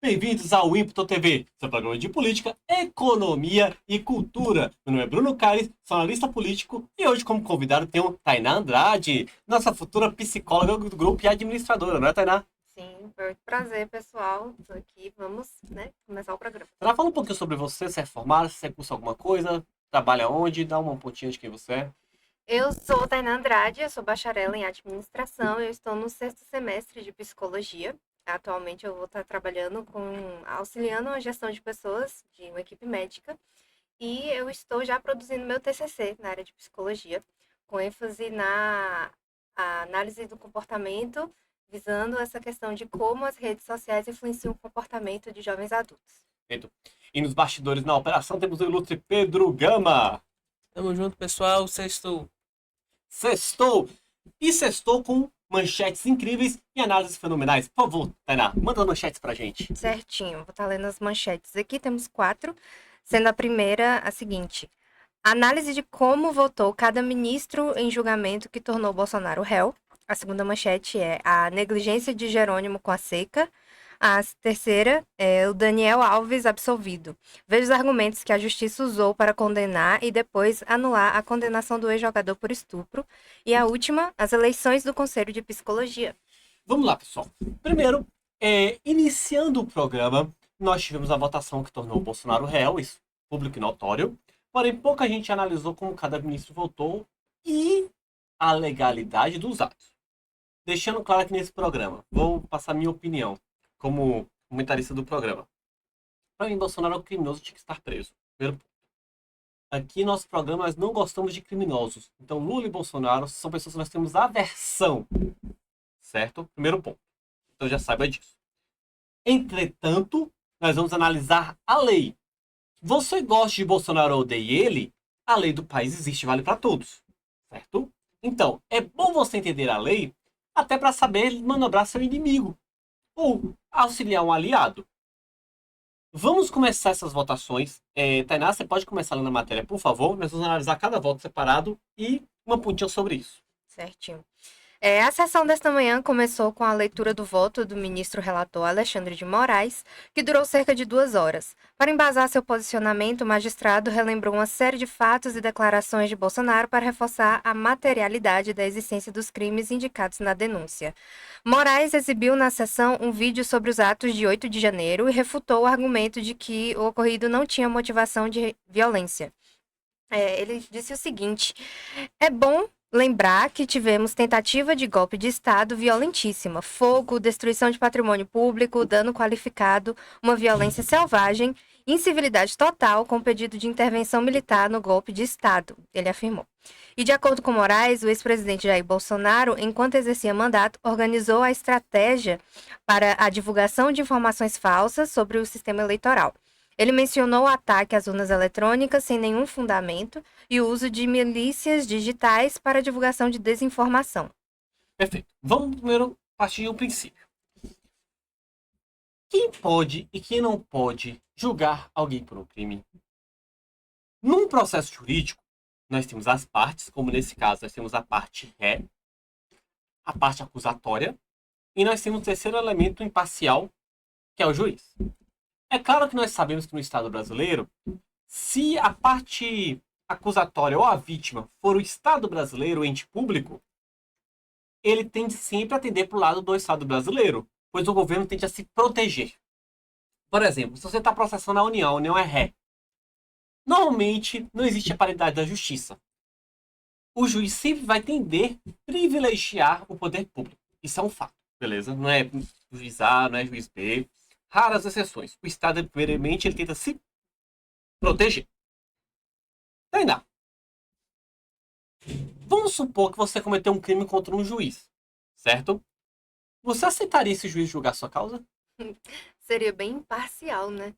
Bem-vindos ao Ímpeto TV, seu programa de política, economia e cultura. Meu nome é Bruno Caires, sou analista político e hoje como convidado tenho Tainá Andrade, nossa futura psicóloga do grupo e administradora, não é, Tainá? Sim, foi um prazer, pessoal. Tô aqui, vamos, começar o programa. Tainá, fala um pouquinho sobre você, se é formada, se você cursa alguma coisa, trabalha onde, dá uma pontinha de quem você é. Eu sou Tainá Andrade, eu sou bacharel em administração, eu estou no sexto semestre de psicologia. Atualmente eu vou estar trabalhando auxiliando a gestão de pessoas de uma equipe médica e eu estou já produzindo meu TCC na área de psicologia, com ênfase na análise do comportamento, visando essa questão de como as redes sociais influenciam o comportamento de jovens adultos. Perfeito. E nos bastidores na operação temos o ilustre Pedro Gama. Tamo junto, pessoal. Sextou. Sextou! E sextou com manchetes incríveis e análises fenomenais. Por favor, Tainá, manda as manchetes pra gente. Certinho, vou estar lendo as manchetes aqui, temos 4, sendo a primeira a seguinte: análise de como votou cada ministro em julgamento que tornou Bolsonaro réu. A segunda manchete é a negligência de Jerônimo com a seca. A terceira é o Daniel Alves absolvido. Veja os argumentos que a justiça usou para condenar e depois anular a condenação do ex-jogador por estupro. E a última, as eleições do Conselho de Psicologia. Vamos lá, pessoal. Primeiro, iniciando o programa, nós tivemos a votação que tornou o Bolsonaro réu, isso público e notório. Porém, pouca gente analisou como cada ministro votou e a legalidade dos atos. Deixando claro aqui nesse programa, vou passar minha opinião como comentarista do programa. Para mim, Bolsonaro é um criminoso, tinha que estar preso. Primeiro ponto. Aqui, nosso programa, nós não gostamos de criminosos. Então, Lula e Bolsonaro são pessoas que nós temos aversão. Certo? Primeiro ponto. Então, já saiba disso. Entretanto, nós vamos analisar a lei. Você gosta de Bolsonaro ou odeie ele, a lei do país existe, vale para todos. Certo? Então, é bom você entender a lei até para saber manobrar seu inimigo ou auxiliar um aliado. Vamos começar essas votações. Tainá, você pode começar lendo a matéria, por favor. Nós vamos analisar cada voto separado e uma pontinha sobre isso. Certinho. A sessão desta manhã começou com a leitura do voto do ministro relator Alexandre de Moraes, que durou cerca de 2 horas. Para embasar seu posicionamento, o magistrado relembrou uma série de fatos e declarações de Bolsonaro para reforçar a materialidade da existência dos crimes indicados na denúncia. Moraes exibiu na sessão um vídeo sobre os atos de 8 de janeiro e refutou o argumento de que o ocorrido não tinha motivação de violência. Ele disse o seguinte: é bom lembrar que tivemos tentativa de golpe de Estado violentíssima, fogo, destruição de patrimônio público, dano qualificado, uma violência selvagem, incivilidade total com pedido de intervenção militar no golpe de Estado, ele afirmou. E de acordo com Moraes, o ex-presidente Jair Bolsonaro, enquanto exercia mandato, organizou a estratégia para a divulgação de informações falsas sobre o sistema eleitoral. Ele mencionou o ataque às urnas eletrônicas sem nenhum fundamento e o uso de milícias digitais para a divulgação de desinformação. Perfeito. Vamos primeiro partir de um princípio. Quem pode e quem não pode julgar alguém por um crime? Num processo jurídico, nós temos as partes, como nesse caso nós temos a parte ré, a parte acusatória, e nós temos o terceiro elemento imparcial, que é o juiz. É claro que nós sabemos que no Estado brasileiro, se a parte acusatória ou a vítima for o Estado brasileiro, o ente público, ele tende sempre a tender para o lado do Estado brasileiro, pois o governo tende a se proteger. Por exemplo, se você está processando a União é ré. Normalmente, não existe a paridade da justiça. O juiz sempre vai tender a privilegiar o poder público. Isso é um fato, beleza? Não é juiz A, não é juiz B. Raras exceções. O Estado, primeiramente, ele tenta se proteger. Tainá, vamos supor que você cometeu um crime contra um juiz, certo? Você aceitaria esse juiz julgar sua causa? Seria bem imparcial, né?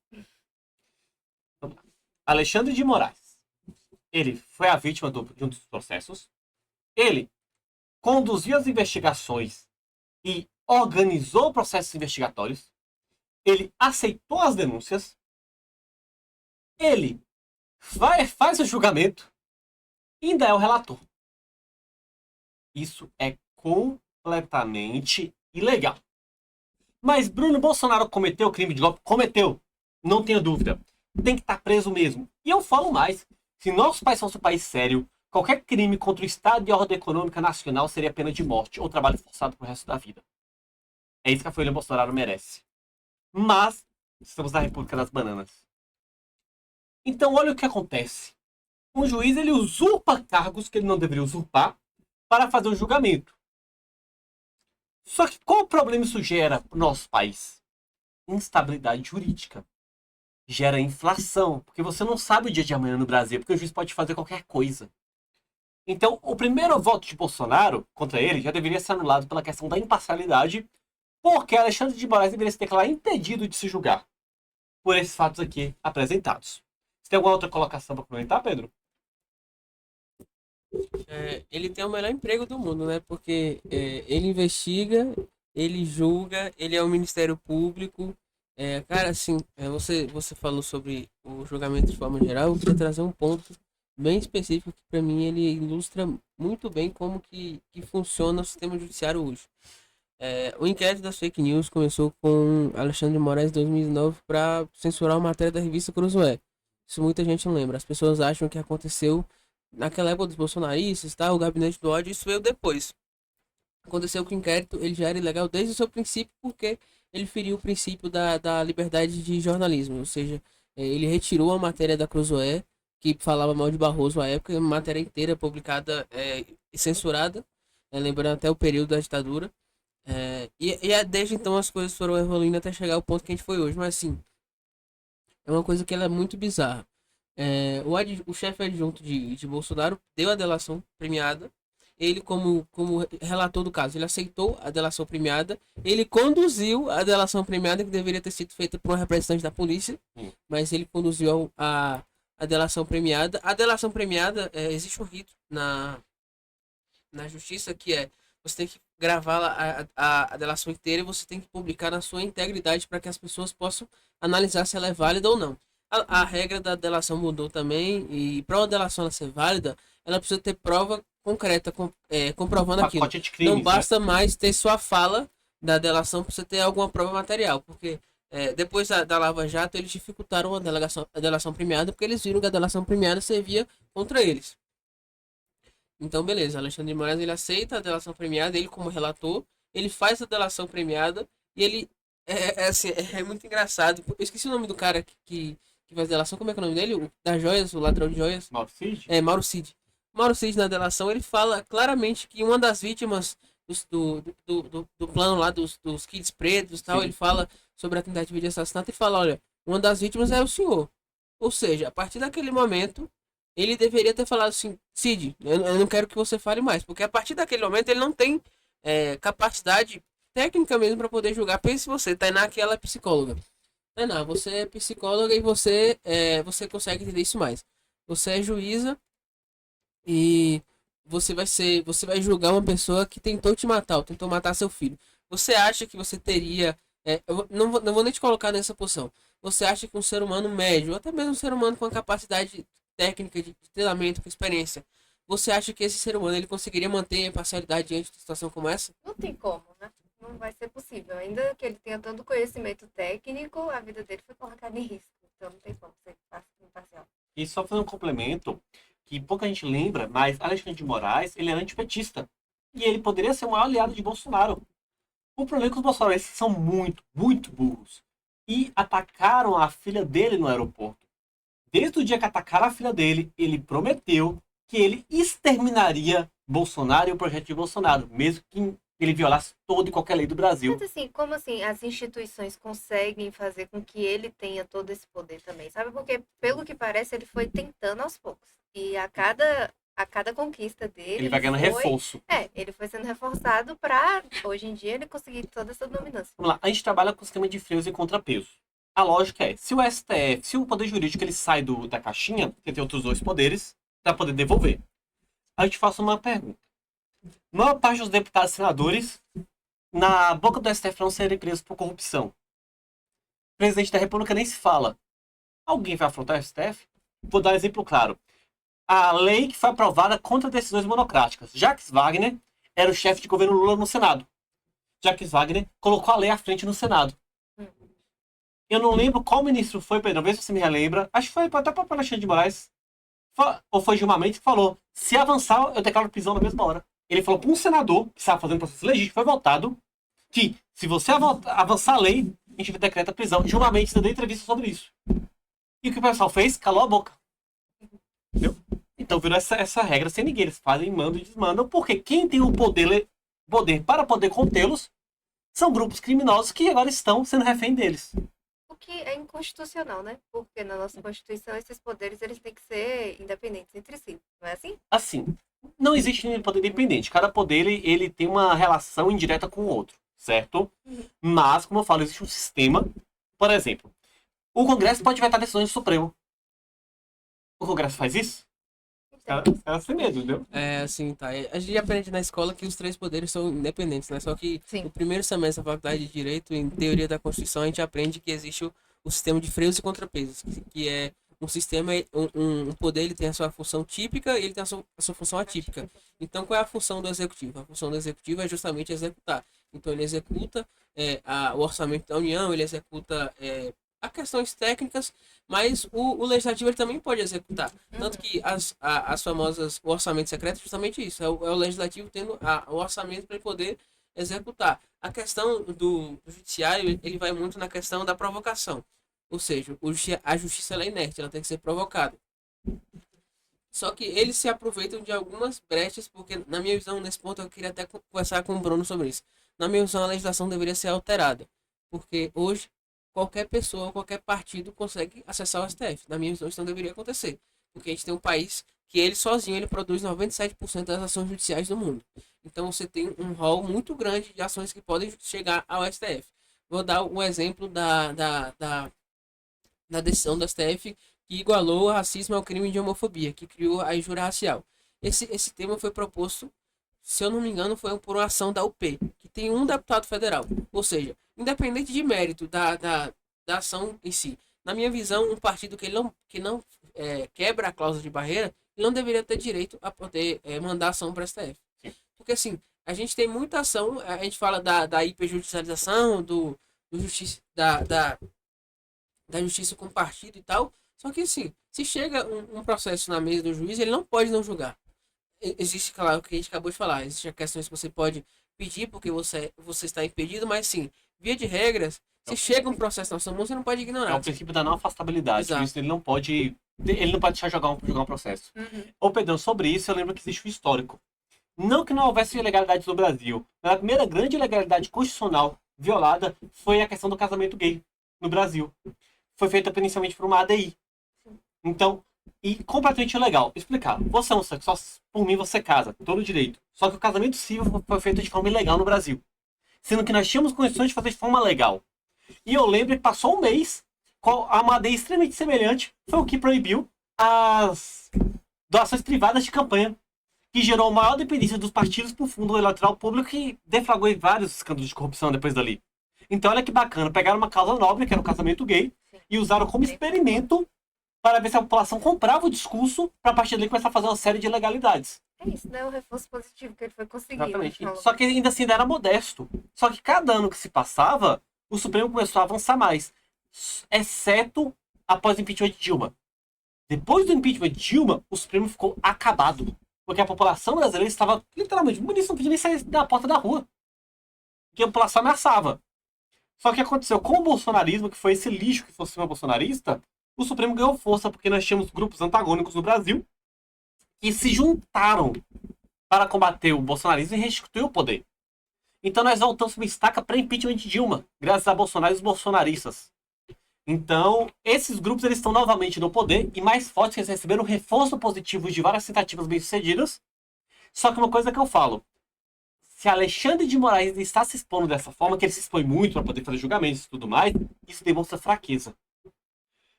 Vamos lá. Alexandre de Moraes. Ele foi a vítima de um dos processos. Ele conduziu as investigações e organizou processos investigatórios. Ele aceitou as denúncias. Ele faz o julgamento e ainda é o relator. Isso é completamente ilegal. Mas Bruno Bolsonaro cometeu crime de golpe? Cometeu. Não tenha dúvida. Tem que estar preso mesmo. E eu falo mais. Se nosso país fosse um país sério, qualquer crime contra o Estado e a ordem econômica nacional seria pena de morte ou trabalho forçado pro resto da vida. É isso que a família Bolsonaro merece. Mas estamos na República das Bananas. Então olha o que acontece. Um juiz ele usurpa cargos que ele não deveria usurpar para fazer um julgamento. Só que qual o problema isso gera para o nosso país? Instabilidade jurídica. Gera inflação, porque você não sabe o dia de amanhã no Brasil, porque o juiz pode fazer qualquer coisa. Então, o primeiro voto de Bolsonaro contra ele já deveria ser anulado pela questão da imparcialidade, porque Alexandre de Moraes deveria se declarar impedido de se julgar por esses fatos aqui apresentados. Você tem alguma outra colocação para comentar, Pedro? Ele tem o melhor emprego do mundo, né? Porque ele investiga, ele julga, ele é o Ministério Público. Cara, assim, você falou sobre o julgamento de forma geral. Eu queria trazer um ponto bem específico que, para mim, ele ilustra muito bem como que funciona o sistema judiciário hoje. O inquérito das fake news começou com Alexandre de Moraes em 2009 para censurar uma matéria da revista Cruzoé. Isso muita gente não lembra. As pessoas acham que aconteceu naquela época dos bolsonaristas, tá? O gabinete do ódio, isso veio depois. Aconteceu que o inquérito ele já era ilegal desde o seu princípio, porque ele feriu o princípio da liberdade de jornalismo. Ou seja, ele retirou a matéria da Cruzoé, que falava mal de Barroso à época, uma matéria inteira publicada e censurada, lembrando até o período da ditadura. Desde então as coisas foram evoluindo até chegar ao ponto que a gente foi hoje. Mas assim, é uma coisa que ela é muito bizarra. O chefe adjunto de Bolsonaro deu a delação premiada. Ele, como relator do caso, ele aceitou a delação premiada. Ele conduziu a delação premiada, que deveria ter sido feita por um representante da polícia. Mas ele conduziu a delação premiada. A delação premiada, existe um rito na justiça que você tem que gravar a delação inteira e você tem que publicar na sua integridade para que as pessoas possam analisar se ela é válida ou não. A regra da delação mudou também e para uma delação ela ser válida, ela precisa ter prova concreta, comprovando aquilo. Não basta mais ter sua fala da delação para você ter alguma prova material, porque depois da Lava Jato eles dificultaram a delação premiada porque eles viram que a delação premiada servia contra eles. Então, beleza, Alexandre de Moraes ele aceita a delação premiada, ele como relator, ele faz a delação premiada e ele assim, é muito engraçado. Eu esqueci o nome do cara que faz a delação, como é que é o nome dele? O das joias, o ladrão de joias. Mauro Cid? Mauro Cid. Mauro Cid na delação, ele fala claramente que uma das vítimas do plano lá dos kits pretos e tal, ele fala sobre a tentativa de assassinato e fala, olha, uma das vítimas é o senhor. Ou seja, a partir daquele momento, ele deveria ter falado assim, Cid, eu não quero que você fale mais, porque a partir daquele momento ele não tem capacidade técnica mesmo para poder julgar. Pense você, Tainá, que ela é psicóloga. Tainá, você é psicóloga e você consegue entender isso mais. Você é juíza e você vai julgar uma pessoa que tentou te matar, ou tentou matar seu filho. Você acha que você teria... não vou nem te colocar nessa posição. Você acha que um ser humano médio, ou até mesmo um ser humano com a capacidade técnica de treinamento, com experiência, você acha que esse ser humano ele conseguiria manter a imparcialidade diante de uma situação como essa? Não tem como, né? Não vai ser possível. Ainda que ele tenha tanto conhecimento técnico, a vida dele foi colocada em risco. Então não tem como ser imparcial. E só fazer um complemento, que pouca gente lembra, mas Alexandre de Moraes, ele era antipetista. E ele poderia ser o maior aliado de Bolsonaro. O problema é que os bolsonaristas são muito, muito burros. E atacaram a filha dele no aeroporto. Desde o dia que atacaram a filha dele, ele prometeu que ele exterminaria Bolsonaro e o projeto de Bolsonaro, mesmo que ele violasse toda e qualquer lei do Brasil. Mas assim, como assim as instituições conseguem fazer com que ele tenha todo esse poder também? Sabe? Porque, pelo que parece, ele foi tentando aos poucos. E a cada conquista dele... Ele vai ganhando reforço. Ele foi sendo reforçado para, hoje em dia, ele conseguir toda essa dominância. Vamos lá, a gente trabalha com o sistema de freios e contrapesos. A lógica é, se o STF, se o poder jurídico ele sai da caixinha, você tem outros dois poderes para poder devolver. A gente faz uma pergunta. A maior parte dos deputados e senadores, na boca do STF, não serem presos por corrupção. O presidente da República nem se fala. Alguém vai afrontar o STF? Vou dar um exemplo claro. A lei que foi aprovada contra decisões monocráticas. Jacques Wagner era o chefe de governo Lula no Senado. Jacques Wagner colocou a lei à frente no Senado. Eu não lembro qual ministro foi, Pedro, vê se você me relembra. Acho que foi até o próprio Alexandre de Moraes. Ou foi Gilmar Mendes que falou: se avançar, eu declaro prisão na mesma hora. Ele falou para um senador que estava fazendo processo legítimo, foi votado, que se você avançar a lei, a gente decreta prisão. Gilmar Mendes deu entrevista sobre isso. E o que o pessoal fez? Calou a boca. Entendeu? Então virou essa regra sem ninguém. Eles fazem, mandam e desmandam, porque quem tem o poder para poder contê-los são grupos criminosos que agora estão sendo refém deles. O que é inconstitucional, né? Porque na nossa Constituição esses poderes eles têm que ser independentes entre si, não é assim? Assim, não existe nenhum poder independente. Cada poder ele tem uma relação indireta com o outro, certo? Mas, como eu falo, existe um sistema. Por exemplo, o Congresso pode vetar decisões do Supremo. O Congresso faz isso? Os caras têm medo, entendeu? É, assim, tá. A gente aprende na escola que os três poderes são independentes, né? Só que Sim. no primeiro semestre da faculdade de Direito, em Teoria da Constituição, a gente aprende que existe o sistema de freios e contrapesos, que é um sistema, um poder, ele tem a sua função típica e ele tem a sua função atípica. Então, qual é a função do Executivo? A função do Executivo é justamente executar. Então, ele executa o orçamento da União, ele executa as questões técnicas, mas o legislativo ele também pode executar. Tanto que as famosas, o orçamento secreto é justamente isso, é o legislativo tendo o orçamento para poder executar. A questão do judiciário, ele vai muito na questão da provocação. Ou seja, a justiça ela é inerte, ela tem que ser provocada. Só que eles se aproveitam de algumas brechas, porque na minha visão, nesse ponto, eu queria até conversar com o Bruno sobre isso. Na minha visão, a legislação deveria ser alterada, porque hoje qualquer pessoa, qualquer partido consegue acessar o STF. Na minha visão, isso não deveria acontecer. Porque a gente tem um país que ele sozinho ele produz 97% das ações judiciais do mundo. Então você tem um rol muito grande de ações que podem chegar ao STF. Vou dar um exemplo da decisão do STF que igualou o racismo ao crime de homofobia, que criou a injúria racial. Esse tema foi proposto, se eu não me engano, foi por uma ação da UP, que tem um deputado federal. Ou seja, independente de mérito da ação em si. Na minha visão, um partido que não quebra a cláusula de barreira, ele não deveria ter direito a poder mandar ação para o STF. Porque assim, a gente tem muita ação, a gente fala da hiperjudicialização, da justiça com partido e tal, só que assim, se chega um processo na mesa do juiz, ele não pode não julgar. Existe, claro, o que a gente acabou de falar, existem questões que você pode pedir porque você está impedido, mas sim, via de regras, se chega um processo na sua mão, você não pode ignorar. É o princípio da não afastabilidade. Exato. Por isso ele não pode deixar jogar um processo. Ô Pedrão, sobre isso eu lembro que existe um histórico. Não que não houvesse ilegalidades no Brasil, mas a primeira grande ilegalidade constitucional violada foi a questão do casamento gay no Brasil. Foi feita inicialmente por uma ADI. Então, e completamente ilegal. Explicar. Você é homossexual, por mim você casa, todo direito. Só que o casamento civil foi feito de forma ilegal no Brasil. Sendo que nós tínhamos condições de fazer de forma legal. E eu lembro que passou um mês, uma ADI extremamente semelhante foi o que proibiu as doações privadas de campanha, que gerou maior dependência dos partidos para o fundo eleitoral público e deflagrou vários escândalos de corrupção depois dali. Então olha que bacana, pegaram uma causa nobre, que era o casamento gay, e usaram como experimento para ver se a população comprava o discurso para a partir dali começar a fazer uma série de ilegalidades. É isso, né? O reforço positivo que ele foi conseguindo. Exatamente. Só que ainda assim era modesto. Só que cada ano que se passava, o Supremo começou a avançar mais. Exceto após o impeachment de Dilma. Depois do impeachment de Dilma, o Supremo ficou acabado. Porque a população brasileira estava, literalmente, o ministro não podia nem sair da porta da rua. Porque a população ameaçava. Só que o que aconteceu com o bolsonarismo, que foi esse lixo que foi o sistema bolsonarista, o Supremo ganhou força porque nós tínhamos grupos antagônicos no Brasil que se juntaram para combater o bolsonarismo e restituir o poder. Então nós voltamos para uma estaca pré-impeachment de Dilma, graças a Bolsonaro e os bolsonaristas. Então, esses grupos eles estão novamente no poder e mais fortes, eles receberam reforço positivo de várias tentativas bem-sucedidas. Só que uma coisa que eu falo, se Alexandre de Moraes está se expondo dessa forma, que ele se expõe muito para poder fazer julgamentos e tudo mais, isso demonstra fraqueza.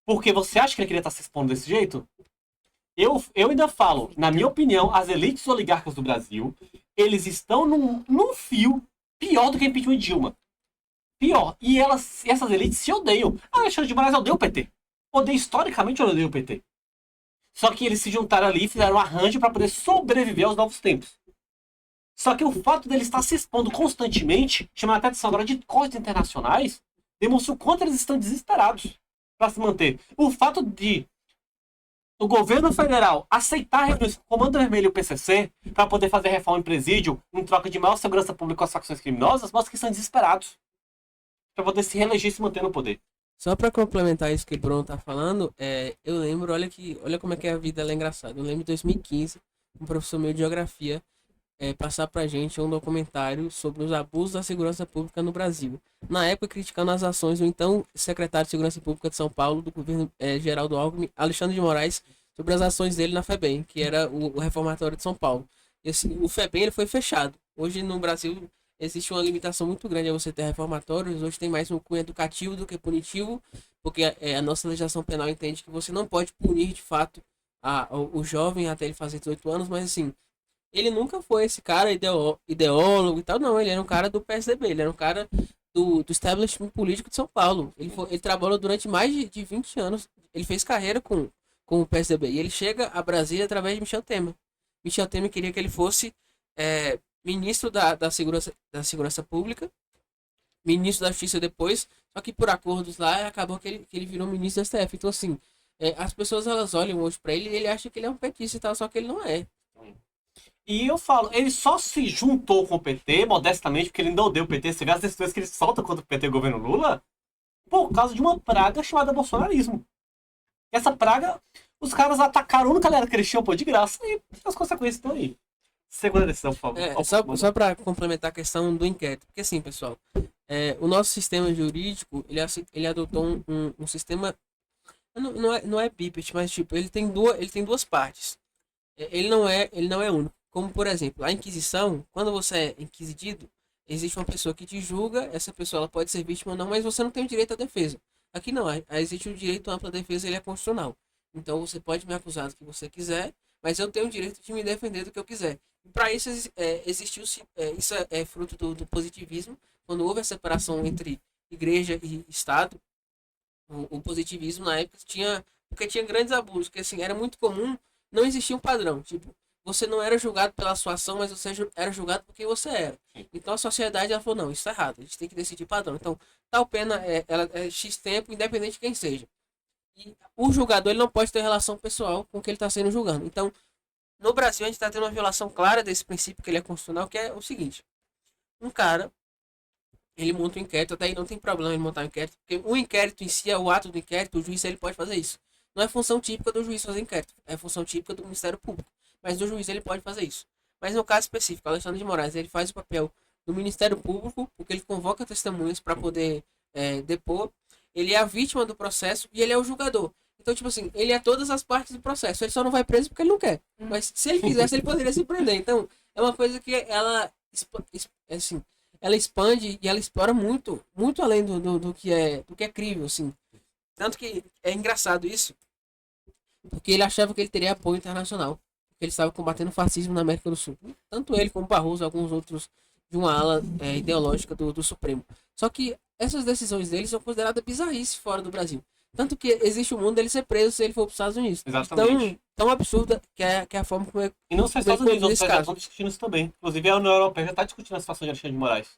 Porque você acha que ele queria estar se expondo desse jeito? Eu ainda falo, na minha opinião, as elites oligarcas do Brasil, eles estão num fio pior do que o impeachment de Dilma. Pior. E essas elites se odeiam. Alexandre de Moraes odeia o PT. Historicamente odeia o PT. Só que eles se juntaram ali e fizeram um arranjo para poder sobreviver aos novos tempos. Só que o fato dele estar se expondo constantemente, chamando a atenção agora de cortes internacionais, demonstra o quanto eles estão desesperados para se manter. O fato de o governo federal aceitar reuniões com o Comando Vermelho e o PCC para poder fazer reforma em presídio em troca de maior segurança pública às facções criminosas mostra que estão desesperados para poder se reeleger e se manter no poder. Só pra complementar isso que o Bruno tá falando, eu lembro, olha como é que a vida ela é engraçada. Eu lembro de 2015, um professor meu de geografia passar pra gente um documentário sobre os abusos da segurança pública no Brasil. Na época, criticando as ações do então secretário de Segurança Pública de São Paulo, do governo Geraldo Alckmin, Alexandre de Moraes, sobre as ações dele na FEBEM, que era o reformatório de São Paulo. E assim, o FEBEM ele foi fechado. Hoje no Brasil existe uma limitação muito grande a você ter reformatórios. Hoje tem mais um cunho educativo do que punitivo, porque a nossa legislação penal entende que você não pode punir de fato o jovem até ele fazer 18 anos, mas assim, ele nunca foi esse cara ideólogo e tal, não. Ele era um cara do PSDB, ele era um cara do establishment político de São Paulo. Ele trabalhou durante mais de 20 anos. Ele fez carreira com o PSDB. E ele chega a Brasília através de Michel Temer. Michel Temer queria que ele fosse ministro da Segurança Pública, ministro da Justiça depois, só que por acordos lá acabou que ele virou ministro da STF. Então, assim, as pessoas elas olham hoje pra ele e ele acha que ele é um petista e tal, só que ele não é. E eu falo, ele só se juntou com o PT, modestamente, porque ele não deu o PT. Você vê as decisões que ele solta contra o PT e o governo Lula, por causa de uma praga chamada bolsonarismo. Essa praga, os caras atacaram a única galera que eles tinham, pô, de graça, e as consequências estão aí. Segunda decisão, por favor. Só para complementar a questão do inquérito, porque assim, pessoal, o nosso sistema jurídico, ele adotou um sistema, não é bípede, mas tipo, ele tem duas partes. Ele não é único. Como, por exemplo, a Inquisição, quando você é inquisido, existe uma pessoa que te julga, essa pessoa ela pode ser vítima ou não, mas você não tem o direito à defesa. Aqui não, existe o direito à ampla defesa, ele é constitucional. Então você pode me acusar do que você quiser, mas eu tenho o direito de me defender do que eu quiser. E para isso existiu, isso é fruto do positivismo, quando houve a separação entre igreja e Estado, o positivismo na época porque tinha grandes abusos, que assim, era muito comum, não existia um padrão, tipo, você não era julgado pela sua ação, mas você era julgado por quem você era. Então a sociedade ela falou, não, isso é errado, a gente tem que decidir padrão. Então, tal pena ela é X tempo, independente de quem seja. E o julgador ele não pode ter relação pessoal com o que ele está sendo julgado. Então, no Brasil a gente está tendo uma violação clara desse princípio que ele é constitucional, que é o seguinte. Um cara, ele monta um inquérito, até aí não tem problema ele montar um inquérito, porque o inquérito em si é o ato do inquérito, o juiz ele pode fazer isso. Não é função típica do juiz fazer inquérito, é função típica do Ministério Público. Mas o juiz ele pode fazer isso. Mas no caso específico, Alexandre de Moraes ele faz o papel do Ministério Público, porque ele convoca testemunhas para poder depor. Ele é a vítima do processo e ele é o julgador. Então, tipo assim, ele é todas as partes do processo. Ele só não vai preso porque ele não quer. Mas se ele quisesse, ele poderia se prender. Então, é uma coisa que ela expande e ela explora muito, muito além do que é crível, assim. Tanto que é engraçado isso, porque ele achava que ele teria apoio internacional. Ele estava combatendo o fascismo na América do Sul. Tanto ele como Barroso e alguns outros de uma ala ideológica do Supremo. Só que essas decisões dele são consideradas bizarrices fora do Brasil. Tanto que existe o mundo dele ser preso se ele for para os Estados Unidos. Exatamente. Tão absurda que é a forma como é. E não só os Estados Unidos, outros países estão discutindo isso também. Inclusive a União Europeia já está discutindo a situação de Alexandre de Moraes.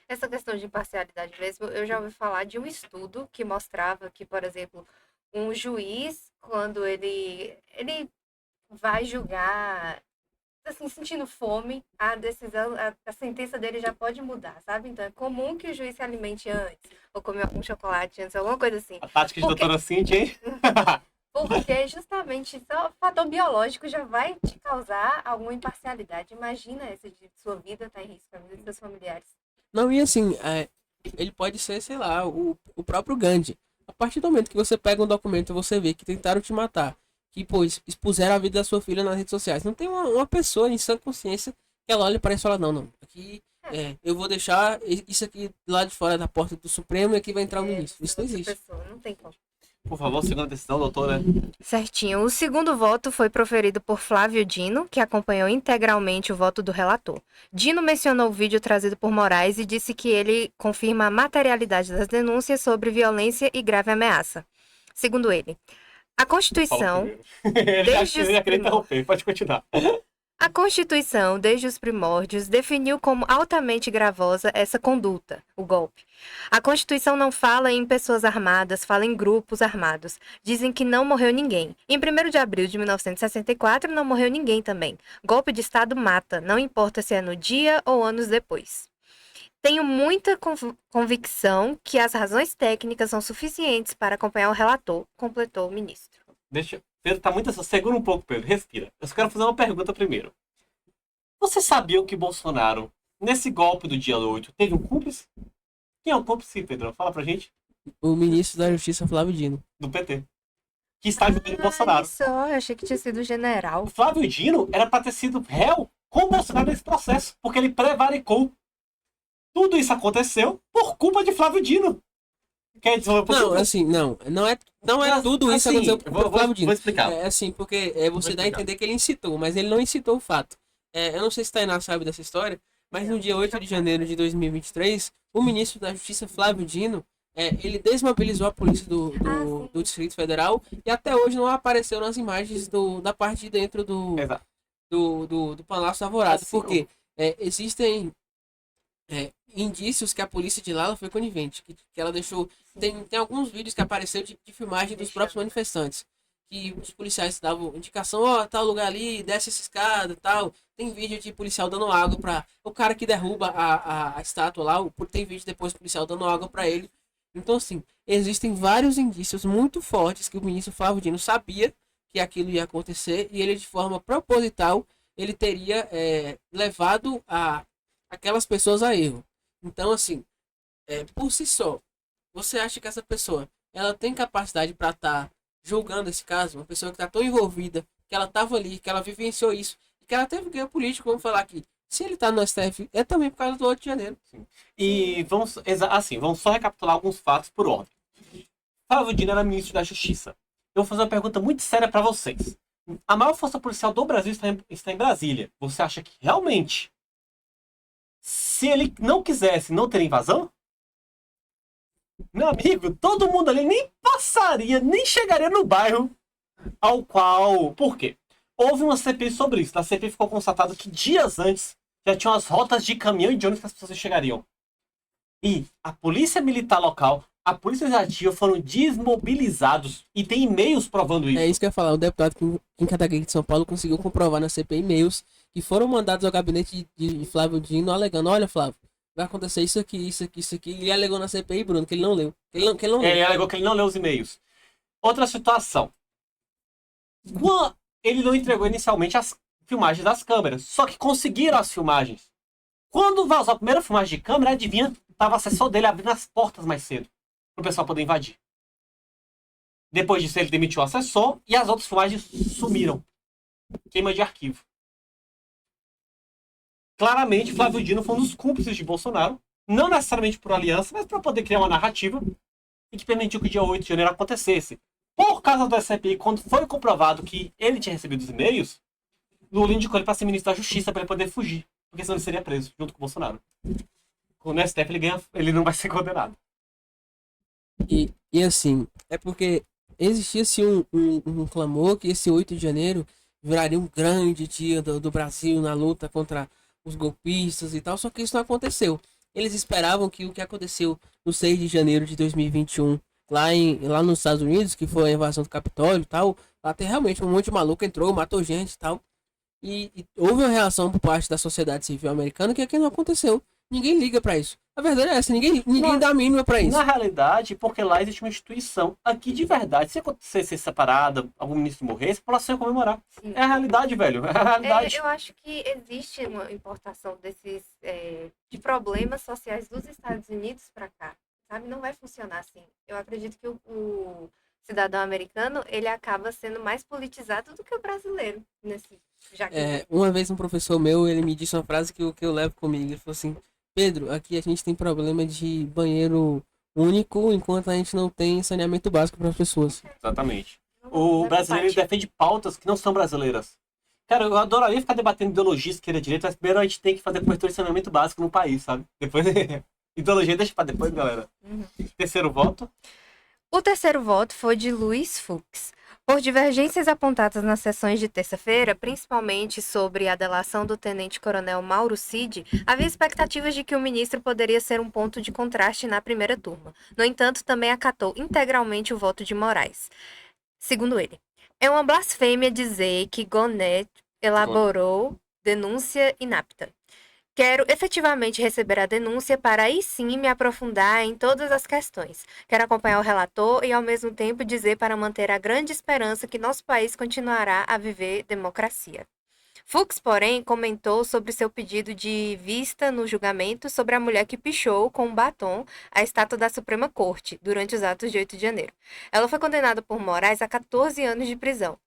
Essa questão de imparcialidade mesmo, eu já ouvi falar de um estudo que mostrava que, por exemplo, um juiz, quando ele vai julgar, assim, sentindo fome, a decisão, a sentença dele já pode mudar, sabe? Então é comum que o juiz se alimente antes, ou come algum chocolate antes, alguma coisa assim. A tática de doutora Cintia, hein? Porque justamente só o fator biológico já vai te causar alguma imparcialidade. Imagina essa de sua vida estar em risco, a vida dos seus familiares. Não, e assim, ele pode ser, sei lá, o próprio Gandhi. A partir do momento que você pega um documento e você vê que tentaram te matar, que, expuseram a vida da sua filha nas redes sociais. Não tem uma pessoa em sã consciência que ela olha para isso e fala, não, aqui eu vou deixar isso aqui lá de fora da porta do Supremo e aqui vai entrar o ministro. Isso não existe. Pessoa, não tem como. Por favor, segunda decisão, doutora. Certinho. O segundo voto foi proferido por Flávio Dino, que acompanhou integralmente o voto do relator. Dino mencionou o vídeo trazido por Moraes e disse que ele confirma a materialidade das denúncias sobre violência e grave ameaça. Segundo ele, a Constituição... Ele já queria interromper, pode continuar. A Constituição, desde os primórdios, definiu como altamente gravosa essa conduta, o golpe. A Constituição não fala em pessoas armadas, fala em grupos armados. Dizem que não morreu ninguém. Em 1º de abril de 1964, não morreu ninguém também. Golpe de Estado mata, não importa se é no dia ou anos depois. Tenho muita convicção que as razões técnicas são suficientes para acompanhar o relator, completou o ministro. Pedro tá muito assim. Segura um pouco, Pedro. Respira. Eu só quero fazer uma pergunta primeiro. Você sabia que Bolsonaro, nesse golpe do dia 8, teve um cúmplice? Quem é o cúmplice, Pedro? Fala pra gente. O ministro da Justiça, Flávio Dino. Do PT. Que está ajudando o Bolsonaro. Só, eu achei que tinha sido general. O Flávio Dino era pra ter sido réu com o Bolsonaro nesse processo. Porque ele prevaricou. Tudo isso aconteceu por culpa de Flávio Dino. Quer dizer, Não, assim, não é tudo isso assim, aconteceu por Flávio Dino. Vou explicar. É assim, porque você dá a explicar. entender que ele incitou, mas ele não incitou o fato. Eu não sei se Tainá sabe dessa história, mas no dia 8 de janeiro de 2023, o ministro da Justiça, Flávio Dino, ele desmobilizou a polícia do Distrito Federal e até hoje não apareceu nas imagens da parte de dentro Exato. do Palácio Alvorada. Assim, Porque existem indícios que a polícia de lá ela foi conivente, que ela deixou. Tem alguns vídeos que apareceu de filmagem dos próprios manifestantes. Que os policiais davam indicação, tal lugar ali, desce essa escada e tal. Tem vídeo de policial dando água para o cara que derruba a estátua lá. Tem vídeo depois do policial dando água para ele. Então, assim, existem vários indícios muito fortes que o ministro Flávio Dino sabia que aquilo ia acontecer e ele, de forma proposital, ele teria levado aquelas pessoas a erro. Então, assim, por si só, você acha que essa pessoa ela tem capacidade para estar julgando esse caso? Uma pessoa que está tão envolvida, que ela estava ali, que ela vivenciou isso, e que ela teve ganho político, vamos falar aqui. Se ele está no STF, é também por causa do 8 de janeiro. Sim. E vamos só recapitular alguns fatos por ordem. Flávio Dino era ministro da Justiça. Eu vou fazer uma pergunta muito séria para vocês. A maior força policial do Brasil está em Brasília. Você acha que realmente, se ele não quisesse, não teria invasão? Meu amigo, todo mundo ali nem passaria, nem chegaria no bairro ao qual... Por quê? Houve uma CPI sobre isso. Na CPI ficou constatado que dias antes já tinham as rotas de caminhão e de ônibus que as pessoas chegariam. E a polícia militar local, a polícia legislativa foram desmobilizados. E tem e-mails provando isso. É isso que eu ia falar. O deputado Kim Kataguiri de São Paulo conseguiu comprovar na CPI e-mails que foram mandados ao gabinete de Flávio Dino alegando: olha, Flávio, vai acontecer isso aqui, isso aqui, isso aqui. E ele alegou na CPI, Bruno, que ele não leu. Que ele não leu. Ele alegou que ele não leu os e-mails. Outra situação. Ele não entregou inicialmente as filmagens das câmeras. Só que conseguiram as filmagens. Quando vazou a primeira filmagem de câmera, adivinha, tava o assessor dele abrindo as portas mais cedo. Para o pessoal poder invadir. Depois disso, ele demitiu o assessor e as outras filmagens sumiram. Queima de arquivo. Claramente, Flávio Dino foi um dos cúmplices de Bolsonaro. Não necessariamente por aliança, mas para poder criar uma narrativa e que permitiu que o dia 8 de janeiro acontecesse. Por causa do SPI, quando foi comprovado que ele tinha recebido os e-mails, Lula indicou ele para ser ministro da Justiça para ele poder fugir. Porque senão ele seria preso, junto com o Bolsonaro. No STF ele não vai ser condenado. E assim, é porque existia-se um clamor que esse 8 de janeiro viraria um grande dia do Brasil na luta contra os golpistas e tal, só que isso não aconteceu. Eles esperavam que o que aconteceu no 6 de janeiro de 2021, lá nos Estados Unidos, que foi a invasão do Capitólio e tal, lá tem realmente um monte de maluco entrou, matou gente e tal. E houve uma reação por parte da sociedade civil americana que aqui não aconteceu. Ninguém liga pra isso. A verdade é essa, ninguém dá a mínima pra isso. Na realidade, porque lá existe uma instituição. Aqui, de verdade, se acontecesse separada, algum ministro morresse, a população ia comemorar. Sim. É a realidade, velho. É a realidade. Eu acho que existe uma importação desses de problemas sociais dos Estados Unidos para cá, sabe? Não vai funcionar assim. Eu acredito que o cidadão americano ele acaba sendo mais politizado do que o brasileiro Uma vez um professor meu ele me disse uma frase que eu levo comigo. Ele falou assim: Pedro, aqui a gente tem problema de banheiro único enquanto a gente não tem saneamento básico para as pessoas. Exatamente. O brasileiro defende pautas que não são brasileiras. Cara, eu adoraria ficar debatendo ideologia esquerda-direita, mas primeiro a gente tem que fazer cobertura de saneamento básico no país, sabe? Depois, ideologia deixa pra depois, galera. Terceiro voto. O terceiro voto foi de Luiz Fux. Por divergências apontadas nas sessões de terça-feira, principalmente sobre a delação do tenente-coronel Mauro Cid, havia expectativas de que o ministro poderia ser um ponto de contraste na primeira turma. No entanto, também acatou integralmente o voto de Moraes. Segundo ele, é uma blasfêmia dizer que Gonet elaborou denúncia inapta. Quero efetivamente receber a denúncia para aí sim me aprofundar em todas as questões. Quero acompanhar o relator e, ao mesmo tempo, dizer para manter a grande esperança que nosso país continuará a viver democracia. Fux, porém, comentou sobre seu pedido de vista no julgamento sobre a mulher que pichou com um batom a estátua da Suprema Corte durante os atos de 8 de janeiro. Ela foi condenada por Moraes a 14 anos de prisão.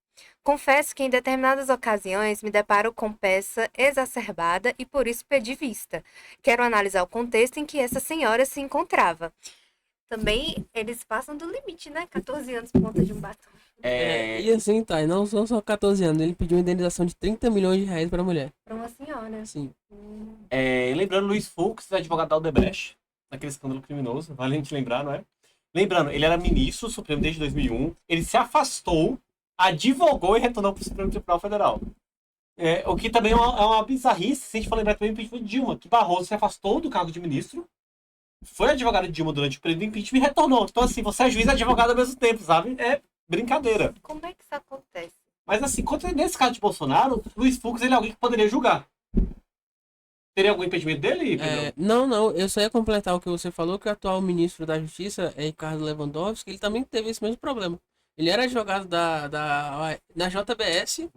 Confesso que em determinadas ocasiões me deparo com peça exacerbada e por isso pedi vista. Quero analisar o contexto em que essa senhora se encontrava. Também eles passam do limite, né? 14 anos por conta de um batom. E assim, tá, e não são só 14 anos, ele pediu uma indenização de 30 milhões de reais pra mulher. Para uma senhora. Sim. Lembrando, Luiz Fux, advogado da Odebrecht, naquele escândalo criminoso, vale a gente lembrar, não é? Lembrando, ele era ministro do Supremo desde 2001, ele se afastou, advogou e retornou para o Supremo Tribunal Federal. O que também é uma bizarrice, se a gente for lembrar também do impeachment de Dilma, que Barroso se afastou do cargo de ministro, foi advogado de Dilma durante o período do impeachment e retornou. Então, assim, você é juiz e advogado ao mesmo tempo, sabe? É brincadeira. Como é que isso acontece? Mas, assim, nesse caso de Bolsonaro, Luiz Fux, ele é alguém que poderia julgar. Teria algum impedimento dele, Pedro? Não, eu só ia completar o que você falou, que o atual ministro da Justiça, Ricardo Lewandowski, ele também teve esse mesmo problema. Ele era advogado da JBS,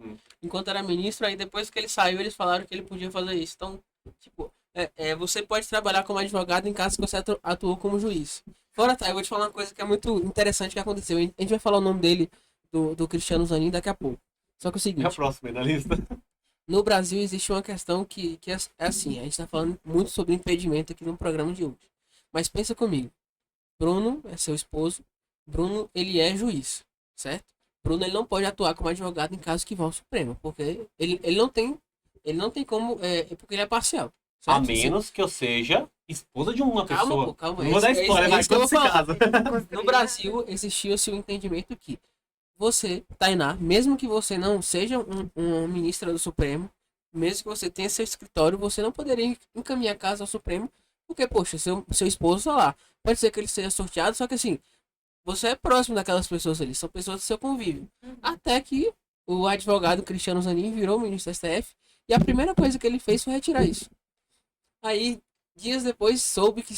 enquanto era ministro, aí depois que ele saiu, eles falaram que ele podia fazer isso. Então, tipo, você pode trabalhar como advogado em caso que você atuou como juiz. Fora, tá, eu vou te falar uma coisa que é muito interessante que aconteceu. A gente vai falar o nome dele, do Cristiano Zanin, daqui a pouco. Só que é o seguinte... É o próximo aí na lista. No Brasil existe uma questão que é assim, a gente tá falando muito sobre impedimento aqui no programa de hoje. Mas pensa comigo, Bruno é seu esposo, Bruno ele é juiz, certo? Bruno ele não pode atuar como advogado em caso que vá ao Supremo, porque ele não tem como, porque ele é parcial. Certo? A menos que eu seja esposa de uma pessoa. Calma. Não vou dar spoiler, mas quando se casa. No Brasil existia-se o entendimento que você, Tainá, mesmo que você não seja um ministro do Supremo, mesmo que você tenha seu escritório, você não poderia encaminhar caso ao Supremo, porque, poxa, seu esposo tá lá. Pode ser que ele seja sorteado, só que assim, você é próximo daquelas pessoas ali, são pessoas do seu convívio. Até que o advogado Cristiano Zanin virou ministro da STF, e a primeira coisa que ele fez foi retirar isso. Aí, dias depois, soube que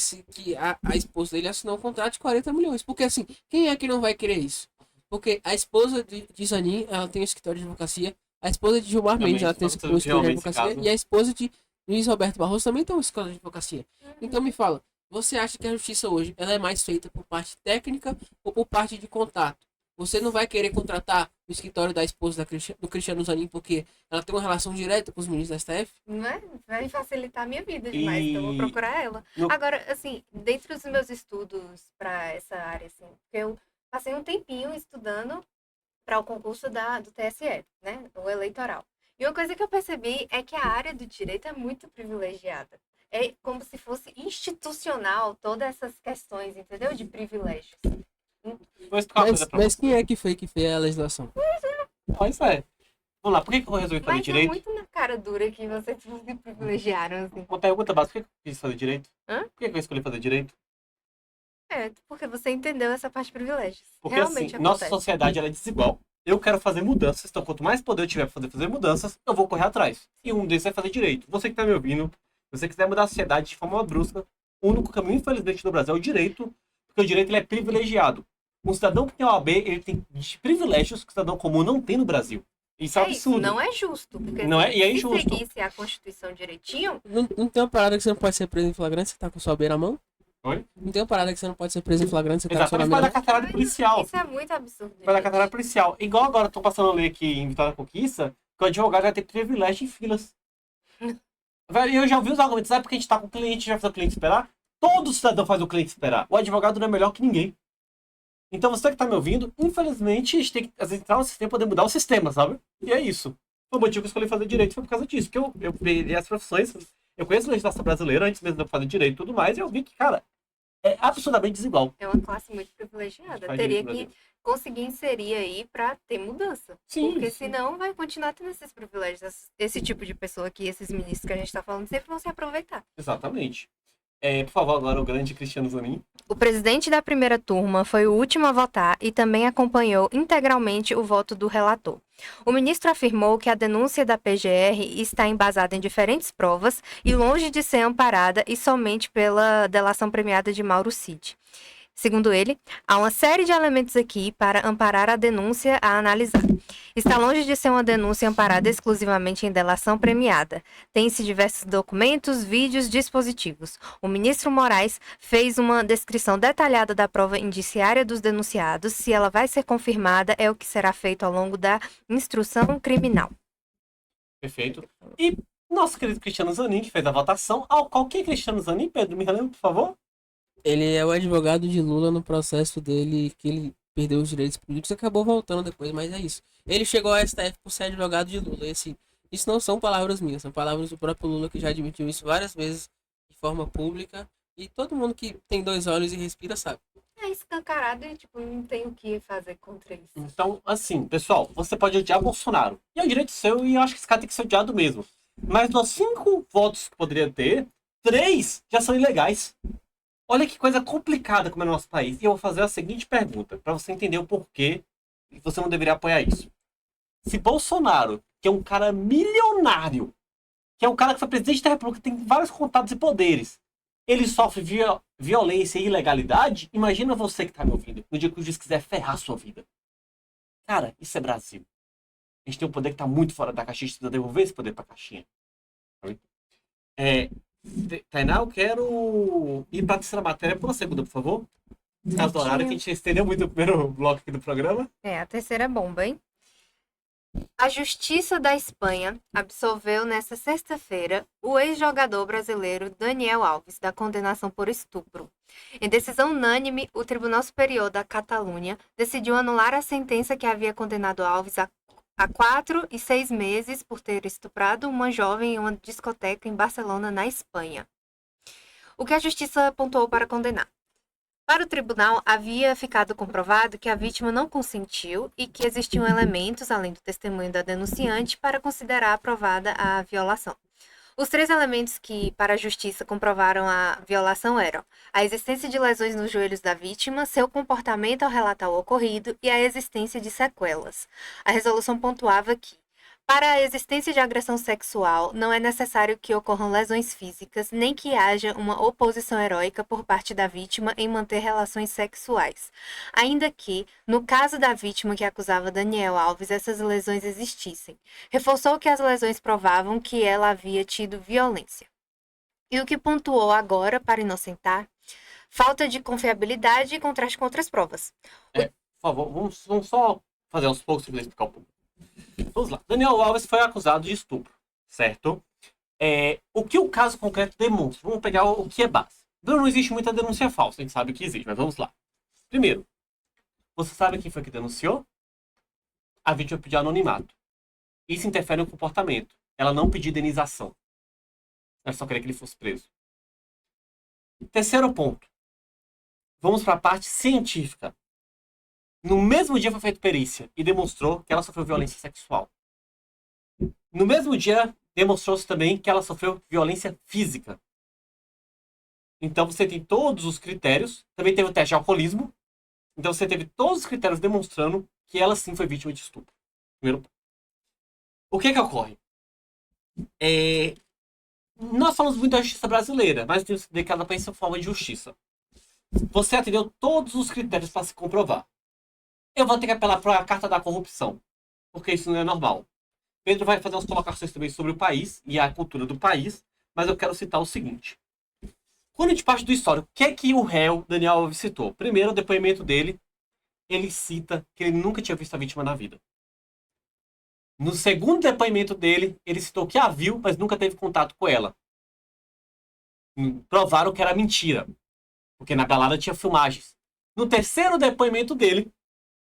a esposa dele assinou um contrato de 40 milhões. Porque assim, quem é que não vai querer isso? Porque a esposa de Zanin, ela tem um escritório de advocacia. A esposa de Gilmar Mendes, ela tem um escritório de advocacia. E a esposa de Luiz Roberto Barroso também tem um escritório de advocacia. Então me fala, você acha que a justiça hoje ela é mais feita por parte técnica ou por parte de contato? Você não vai querer contratar o escritório da esposa do Cristiano Zanin porque ela tem uma relação direta com os ministros da STF? Não é? Vai facilitar a minha vida demais, então eu vou procurar ela. Agora, assim, dentro dos meus estudos para essa área, assim, eu passei um tempinho estudando para o concurso do TSE, né, o eleitoral. E uma coisa que eu percebi é que a área do direito é muito privilegiada. É como se fosse institucional todas essas questões, entendeu? De privilégios. Mas quem é que fez a legislação? Pois é. Vamos lá, por que eu resolvi fazer Mas direito? é muito na cara dura que vocês se privilegiaram, assim. Uma pergunta básica, por que eu quis fazer direito? Hã? Por que eu escolhi fazer direito? Porque você entendeu essa parte de privilégios. Porque Realmente assim, nossa acontece. sociedade ela é desigual. Eu quero fazer mudanças, então quanto mais poder eu tiver pra fazer mudanças, eu vou correr atrás. E um desses é fazer direito. Você que tá me ouvindo, se você quiser mudar a sociedade de forma brusca, o único caminho, infelizmente, no Brasil é o direito, porque o direito ele é privilegiado. Um cidadão que tem OAB, ele tem privilégios que o cidadão comum não tem no Brasil. Isso é absurdo. Isso não é justo, porque Não é, e é se injusto. seguisse a Constituição direitinho, Não tem uma parada que você não pode ser preso em flagrante, você tá com sua beira à mão? Oi? Não tem uma parada que você não pode ser preso em flagrante, você tá com sua Exatamente, beira vai à da mão? carteirada policial. isso é muito absurdo. Vai da gente. carteirada policial. Igual agora eu tô passando a lei aqui em Vitória da Conquista, que o advogado vai ter privilégio em filas. Velho, eu já ouvi os argumentos, porque a gente tá com o cliente, já faz o cliente esperar. Todo cidadão faz o cliente esperar. O advogado não é melhor que ninguém. Então você que tá me ouvindo, infelizmente, a gente tem que às vezes, entrar no sistema e poder mudar o sistema, sabe? E é isso. O motivo que eu escolhi fazer direito foi por causa disso. Porque eu peguei as profissões, eu conheço a legislação brasileira antes mesmo de eu fazer direito e tudo mais, e eu vi que, cara, é absurdamente desigual. É uma classe muito privilegiada. Faz Teria direito que brasileiro. conseguir inserir aí para ter mudança. Sim, Porque sim. senão vai continuar tendo esses privilégios. Esse tipo de pessoa aqui, esses ministros que a gente tá falando, sempre vão se aproveitar. Exatamente. Por favor, agora o grande Cristiano Zanin. O presidente da primeira turma foi o último a votar e também acompanhou integralmente o voto do relator. O ministro afirmou que a denúncia da PGR está embasada em diferentes provas e longe de ser amparada e somente pela delação premiada de Mauro Cid. Segundo ele, há uma série de elementos aqui para amparar a denúncia a analisar. Está longe de ser uma denúncia amparada exclusivamente em delação premiada. Tem-se diversos documentos, vídeos, dispositivos. O ministro Moraes fez uma descrição detalhada da prova indiciária dos denunciados. Se ela vai ser confirmada, é o que será feito ao longo da instrução criminal. Perfeito. E nosso querido Cristiano Zanin, que fez a votação. Qual que é Cristiano Zanin, Pedro? Me relembra, por favor? Ele é o advogado de Lula no processo dele, que ele perdeu os direitos políticos e acabou voltando depois, mas é isso. Ele chegou ao STF por ser advogado de Lula. Isso não são palavras minhas, são palavras do próprio Lula, que já admitiu isso várias vezes de forma pública. E todo mundo que tem dois olhos e respira sabe. É escancarado e, tipo, não tem o que fazer contra isso. Então, assim, pessoal, você pode odiar Bolsonaro. E é um direito seu, e eu acho que esse cara tem que ser odiado mesmo. Mas dos 5 votos que poderia ter, 3 já são ilegais. Olha que coisa complicada como é no nosso país. E eu vou fazer a seguinte pergunta, para você entender o porquê você não deveria apoiar isso. Se Bolsonaro, que é um cara milionário, que é um cara que foi presidente da República, tem vários contatos e poderes, ele sofre violência e ilegalidade, imagina você que tá me ouvindo, no dia que o juiz quiser ferrar a sua vida. Cara, isso é Brasil. A gente tem um poder que tá muito fora da caixinha, a gente precisa devolver esse poder pra caixinha. Tainá, eu quero ir pra terceira matéria pela segunda, por favor. Caso do horário, que a gente estendeu muito o primeiro bloco aqui do programa. A terceira bomba, hein? A Justiça da Espanha absolveu nesta sexta-feira o ex-jogador brasileiro Daniel Alves da condenação por estupro. Em decisão unânime, o Tribunal Superior da Catalunha decidiu anular a sentença que havia condenado Alves a 4 e 6 meses por ter estuprado uma jovem em uma discoteca em Barcelona, na Espanha. O que a justiça apontou para condenar? Para o tribunal, havia ficado comprovado que a vítima não consentiu e que existiam elementos, além do testemunho da denunciante, para considerar aprovada a violação. Os 3 elementos que, para a justiça, comprovaram a violação eram a existência de lesões nos joelhos da vítima, seu comportamento ao relatar o ocorrido e a existência de sequelas. A resolução pontuava que, para a existência de agressão sexual, não é necessário que ocorram lesões físicas, nem que haja uma oposição heróica por parte da vítima em manter relações sexuais. Ainda que, no caso da vítima que acusava Daniel Alves, essas lesões existissem. Reforçou que as lesões provavam que ela havia tido violência. E o que pontuou agora, para inocentar, falta de confiabilidade e contraste com outras provas. Por favor, vamos só fazer aos poucos para explicar um pouco. Vamos lá. Daniel Alves foi acusado de estupro, certo? O que o caso concreto demonstra? Vamos pegar o que é base. Não existe muita denúncia falsa, a gente sabe que existe, mas vamos lá. Primeiro, você sabe quem foi que denunciou? A vítima pediu anonimato. Isso interfere no comportamento. Ela não pediu indenização. Ela só queria que ele fosse preso. Terceiro ponto. Vamos para a parte científica. No mesmo dia foi feita perícia e demonstrou que ela sofreu violência sexual. No mesmo dia, demonstrou-se também que ela sofreu violência física. Então você tem todos os critérios. Também teve o teste de alcoolismo. Então você teve todos os critérios demonstrando que ela sim foi vítima de estupro. Primeiro ponto. O que ocorre? Nós falamos muito da justiça brasileira, mas temos que ver cada país em forma de justiça. Você atendeu todos os critérios para se comprovar. Eu vou ter que apelar para a carta da corrupção, porque isso não é normal. Pedro vai fazer umas colocações também sobre o país e a cultura do país, mas eu quero citar o seguinte. Quando a gente parte do histórico, o que é que o réu Daniel Alves citou? Primeiro, o depoimento dele, ele cita que ele nunca tinha visto a vítima na vida. No segundo depoimento dele, ele citou que a viu, mas nunca teve contato com ela. Provaram que era mentira, porque na balada tinha filmagens. No terceiro depoimento dele,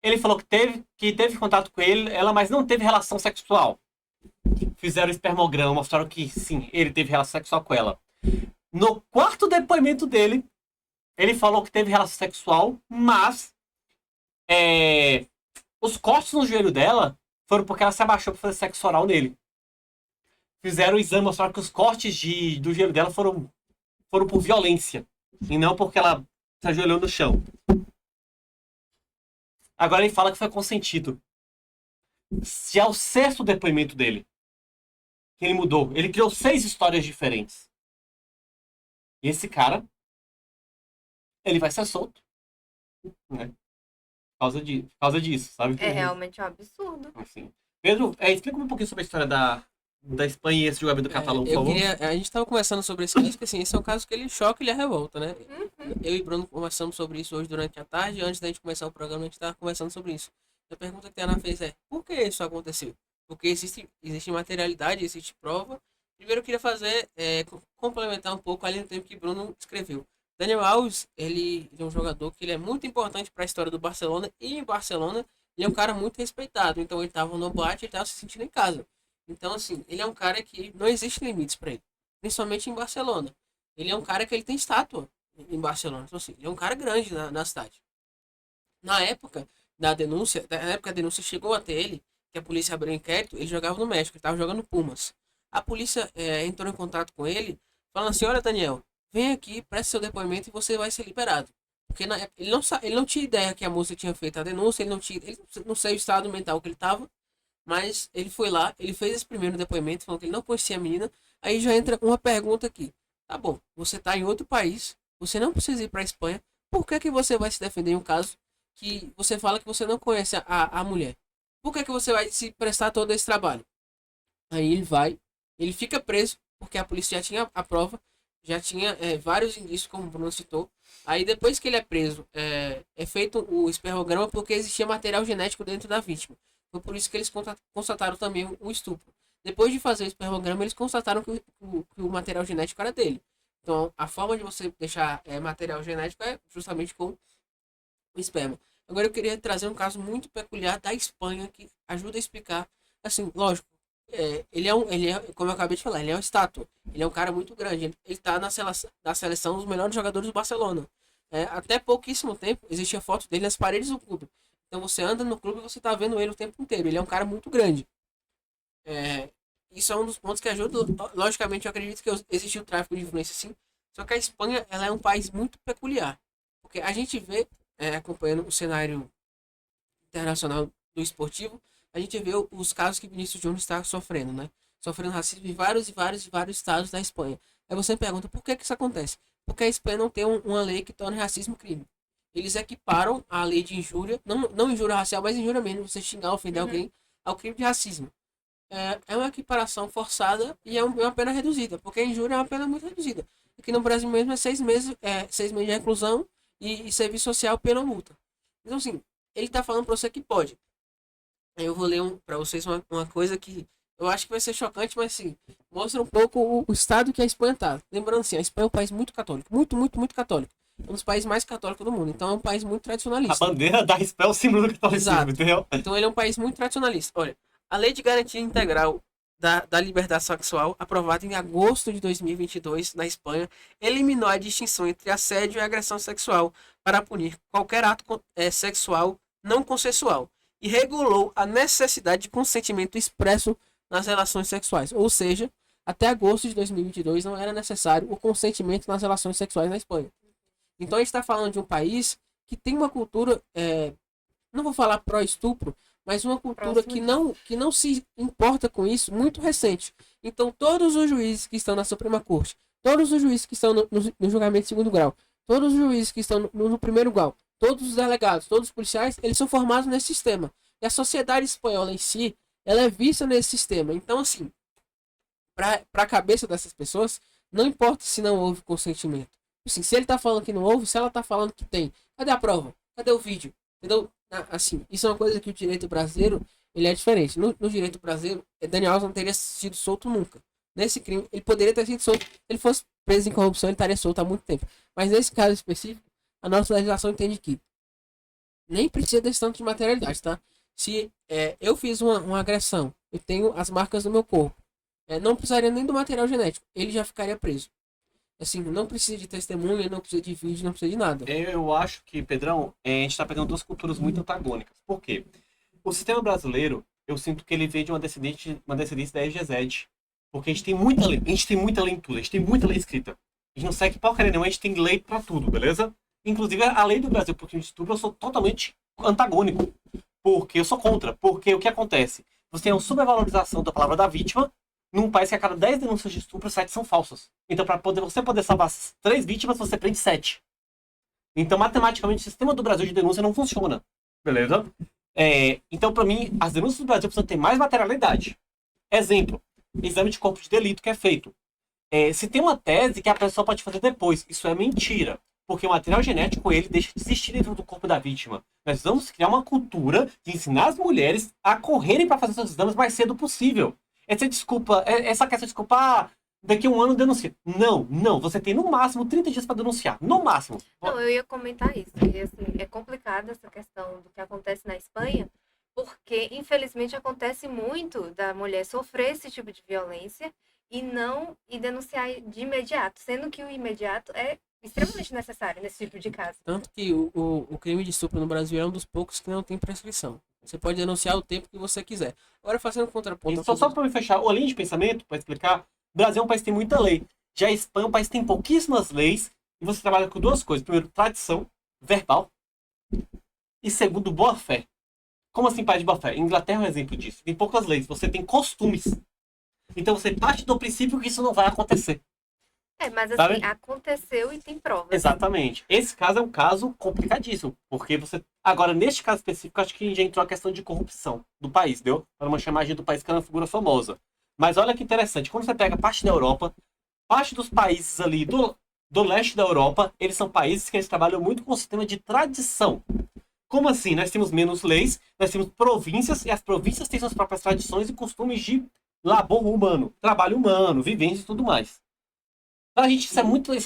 ele falou que teve contato com ela, mas não teve relação sexual. Fizeram espermograma, mostraram que sim, ele teve relação sexual com ela. No quarto depoimento dele, Ele falou que teve relação sexual, mas os cortes no joelho dela foram porque ela se abaixou pra fazer sexo oral nele. Fizeram o exame, mostraram que os cortes do joelho dela foram por violência. E não porque ela se ajoelhou no chão. Agora ele fala que foi consentido. Se é o sexto depoimento dele, que ele mudou. Ele criou 6 histórias diferentes. E esse cara, ele vai ser solto. Né? Por causa disso, sabe? É realmente um absurdo. Assim. Pedro, explica um pouquinho sobre a história da Espanha e esse julgamento do Catalão, por favor. A gente estava conversando sobre esse caso, porque assim, esse é um caso que ele choca e ele revolta, né? Eu e Bruno conversamos sobre isso hoje durante a tarde, antes da gente começar o programa, a gente estava conversando sobre isso. A pergunta que a Ana fez é, por que isso aconteceu? Porque existe materialidade, existe prova. Primeiro eu queria fazer, complementar um pouco ali no tempo que Bruno escreveu. Daniel Alves, ele é um jogador que ele é muito importante para a história do Barcelona, e em Barcelona ele é um cara muito respeitado. Então ele estava no boate, ele estava se sentindo em casa. Então, assim, ele é um cara que não existe limites para ele. Principalmente em Barcelona. Ele é um cara que ele tem estátua em Barcelona. Então, assim, ele é um cara grande na cidade. Na época da denúncia, a denúncia chegou até ele, que a polícia abriu um inquérito, ele jogava no México, ele estava jogando Pumas. A polícia entrou em contato com ele, falando assim, olha, Daniel, vem aqui, preste seu depoimento e você vai ser liberado. Porque na época, ele não tinha ideia que a moça tinha feito a denúncia, ele não sei o estado mental que ele estava. Mas ele foi lá, ele fez esse primeiro depoimento, falando que ele não conhecia a menina. Aí já entra uma pergunta aqui. Tá bom, você tá em outro país, você não precisa ir pra Espanha. Por que você vai se defender em um caso que você fala que você não conhece a mulher? Por que você vai se prestar todo esse trabalho? Aí ele fica preso, porque a polícia já tinha a prova, já tinha vários indícios, como o Bruno citou. Aí depois que ele é preso, é feito o espermograma porque existia material genético dentro da vítima. Foi por isso que eles constataram também o estupro. Depois de fazer o espermograma, eles constataram que o material genético era dele. Então, a forma de você deixar material genético é justamente com o esperma. Agora, eu queria trazer um caso muito peculiar da Espanha, que ajuda a explicar. Assim, lógico, ele é, como eu acabei de falar, ele é uma estátua. Ele é um cara muito grande. Ele está na seleção dos melhores jogadores do Barcelona. Até pouquíssimo tempo, existia foto dele nas paredes do clube. Então você anda no clube e você tá vendo ele o tempo inteiro. Ele é um cara muito grande. Isso é um dos pontos que ajuda. Logicamente, eu acredito que existe o tráfico de influência, sim. Só que a Espanha, ela é um país muito peculiar. Porque a gente vê, acompanhando o cenário internacional do esportivo, a gente vê os casos que Vinícius Júnior está sofrendo, né? Sofrendo racismo em vários estados da Espanha. Aí você pergunta, por que isso acontece? Porque a Espanha não tem uma lei que torne racismo crime. Eles equiparam a lei de injúria, não injúria racial, mas injúria mesmo, você xingar, ofender alguém, ao crime de racismo. É uma equiparação forçada e é uma pena reduzida, porque a injúria é uma pena muito reduzida. Aqui no Brasil mesmo é 6 meses, 6 meses de reclusão e serviço social pela multa. Então, assim, ele tá falando pra você que pode. Aí eu vou ler pra vocês uma coisa que eu acho que vai ser chocante, mas assim, mostra um pouco o estado que a Espanha tá. Lembrando assim, a Espanha é um país muito católico, muito, muito, muito católico. É um dos países mais católicos do mundo. Então é um país muito tradicionalista. A bandeira da Espanha é o símbolo do catolicismo, Exato. entendeu? Então ele é um país muito tradicionalista. Olha, a Lei de Garantia Integral da Liberdade Sexual, aprovada em agosto de 2022 na Espanha, eliminou a distinção entre assédio e agressão sexual para punir qualquer ato sexual não consensual e regulou a necessidade de consentimento expresso nas relações sexuais. Ou seja, até agosto de 2022 não era necessário o consentimento nas relações sexuais na Espanha. Então a gente está falando de um país que tem uma cultura, não vou falar pró-estupro, mas uma cultura que não se importa com isso, muito recente. Então todos os juízes que estão na Suprema Corte, todos os juízes que estão no julgamento de segundo grau, todos os juízes que estão no primeiro grau, todos os delegados, todos os policiais, eles são formados nesse sistema. E a sociedade espanhola em si, ela é vista nesse sistema. Então assim, para a cabeça dessas pessoas, não importa se não houve consentimento. Assim, se ele tá falando que não houve, se ela tá falando que tem, cadê a prova? Cadê o vídeo? Entendeu? Assim, isso é uma coisa que o direito brasileiro, ele é diferente. No direito brasileiro, Daniel Alves não teria sido solto nunca. Nesse crime, ele poderia ter sido solto. Se ele fosse preso em corrupção, ele estaria solto há muito tempo. Mas nesse caso específico, a nossa legislação entende que nem precisa desse tanto de materialidade, tá? Se eu fiz uma agressão, eu tenho as marcas do meu corpo, não precisaria nem do material genético, ele já ficaria preso. Assim, não precisa de testemunha, não precisa de vídeo, não precisa de nada. Eu acho que, Pedrão, a gente está pegando duas culturas muito antagônicas. Por quê? O sistema brasileiro, eu sinto que ele veio de uma descendência da EGZ. Porque a gente tem muita lei, a gente tem muita lei em tudo, a gente tem muita lei escrita. A gente não segue porcaria nenhuma, a gente tem lei pra tudo, beleza? Inclusive a lei do Brasil por crime de estupro eu sou totalmente antagônico. Porque eu sou contra. Porque o que acontece? Você tem uma supervalorização da palavra da vítima num país que a cada 10 denúncias de estupro, 7 são falsas. Então, para você poder salvar 3 vítimas, você prende 7. Então, matematicamente, o sistema do Brasil de denúncia não funciona. Beleza? Então, para mim, as denúncias do Brasil precisam ter mais materialidade. Exemplo, exame de corpo de delito que é feito. Se tem uma tese que a pessoa pode fazer depois, isso é mentira. Porque o material genético, ele deixa de existir dentro do corpo da vítima. Nós vamos criar uma cultura de ensinar as mulheres a correrem para fazer seus exames o mais cedo possível. Essa questão de desculpa, daqui a um ano denuncia. Não, você tem no máximo 30 dias para denunciar. No máximo. Não, eu ia comentar isso. E, assim, é complicada essa questão do que acontece na Espanha, porque, infelizmente, acontece muito da mulher sofrer esse tipo de violência e denunciar de imediato, sendo que o imediato é extremamente necessário nesse tipo de caso. Tanto que o crime de estupro no Brasil é um dos poucos que não tem prescrição. Você pode denunciar o tempo que você quiser. Agora, fazendo um contraponto... Só para me fechar, a linha de pensamento, para explicar, o Brasil é um país que tem muita lei. Já a Espanha é um país que tem pouquíssimas leis, e você trabalha com duas coisas. Primeiro, tradição verbal, e segundo, boa-fé. Como assim, pai de boa-fé? Inglaterra é um exemplo disso. Tem poucas leis, você tem costumes. Então você parte do princípio que isso não vai acontecer. Mas assim, Sabe? aconteceu e tem provas. Exatamente. Esse caso é um caso complicadíssimo, porque você... Agora, neste caso específico, acho que já entrou a questão de corrupção do país, deu? Para uma chamagem do país que era uma figura famosa. Mas olha que interessante, quando você pega parte da Europa, parte dos países ali do leste da Europa, eles são países que eles trabalham muito com o sistema de tradição. Como assim? Nós temos menos leis, nós temos províncias, e as províncias têm suas próprias tradições e costumes de labor humano, trabalho humano, vivência e tudo mais. Pra gente isso é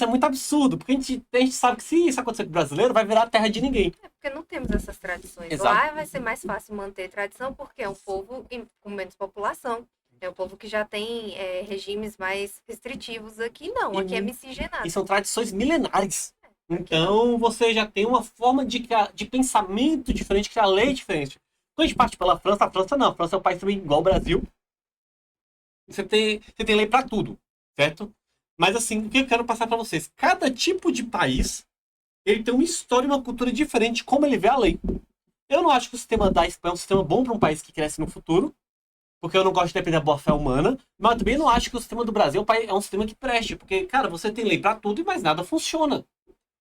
muito absurdo, porque a gente sabe que se isso acontecer com o brasileiro, vai virar a terra de ninguém. Porque não temos essas tradições. Exato. Lá vai ser mais fácil manter tradição, porque é um povo com menos população. É um povo que já tem regimes mais restritivos. Aqui não, aqui é miscigenado. E são tradições milenares. Então você já tem uma forma de pensamento diferente, criar lei diferente. Quando a gente parte pela França, a França não. A França é um país também igual ao Brasil. Você tem lei pra tudo, certo? Mas assim, o que eu quero passar para vocês? Cada tipo de país, ele tem uma história e uma cultura diferente de como ele vê a lei. Eu não acho que o sistema da Espanha é um sistema bom para um país que cresce no futuro, porque eu não gosto de depender da boa-fé humana, mas eu também não acho que o sistema do Brasil é um sistema que preste, porque, cara, você tem lei para tudo e mais nada funciona.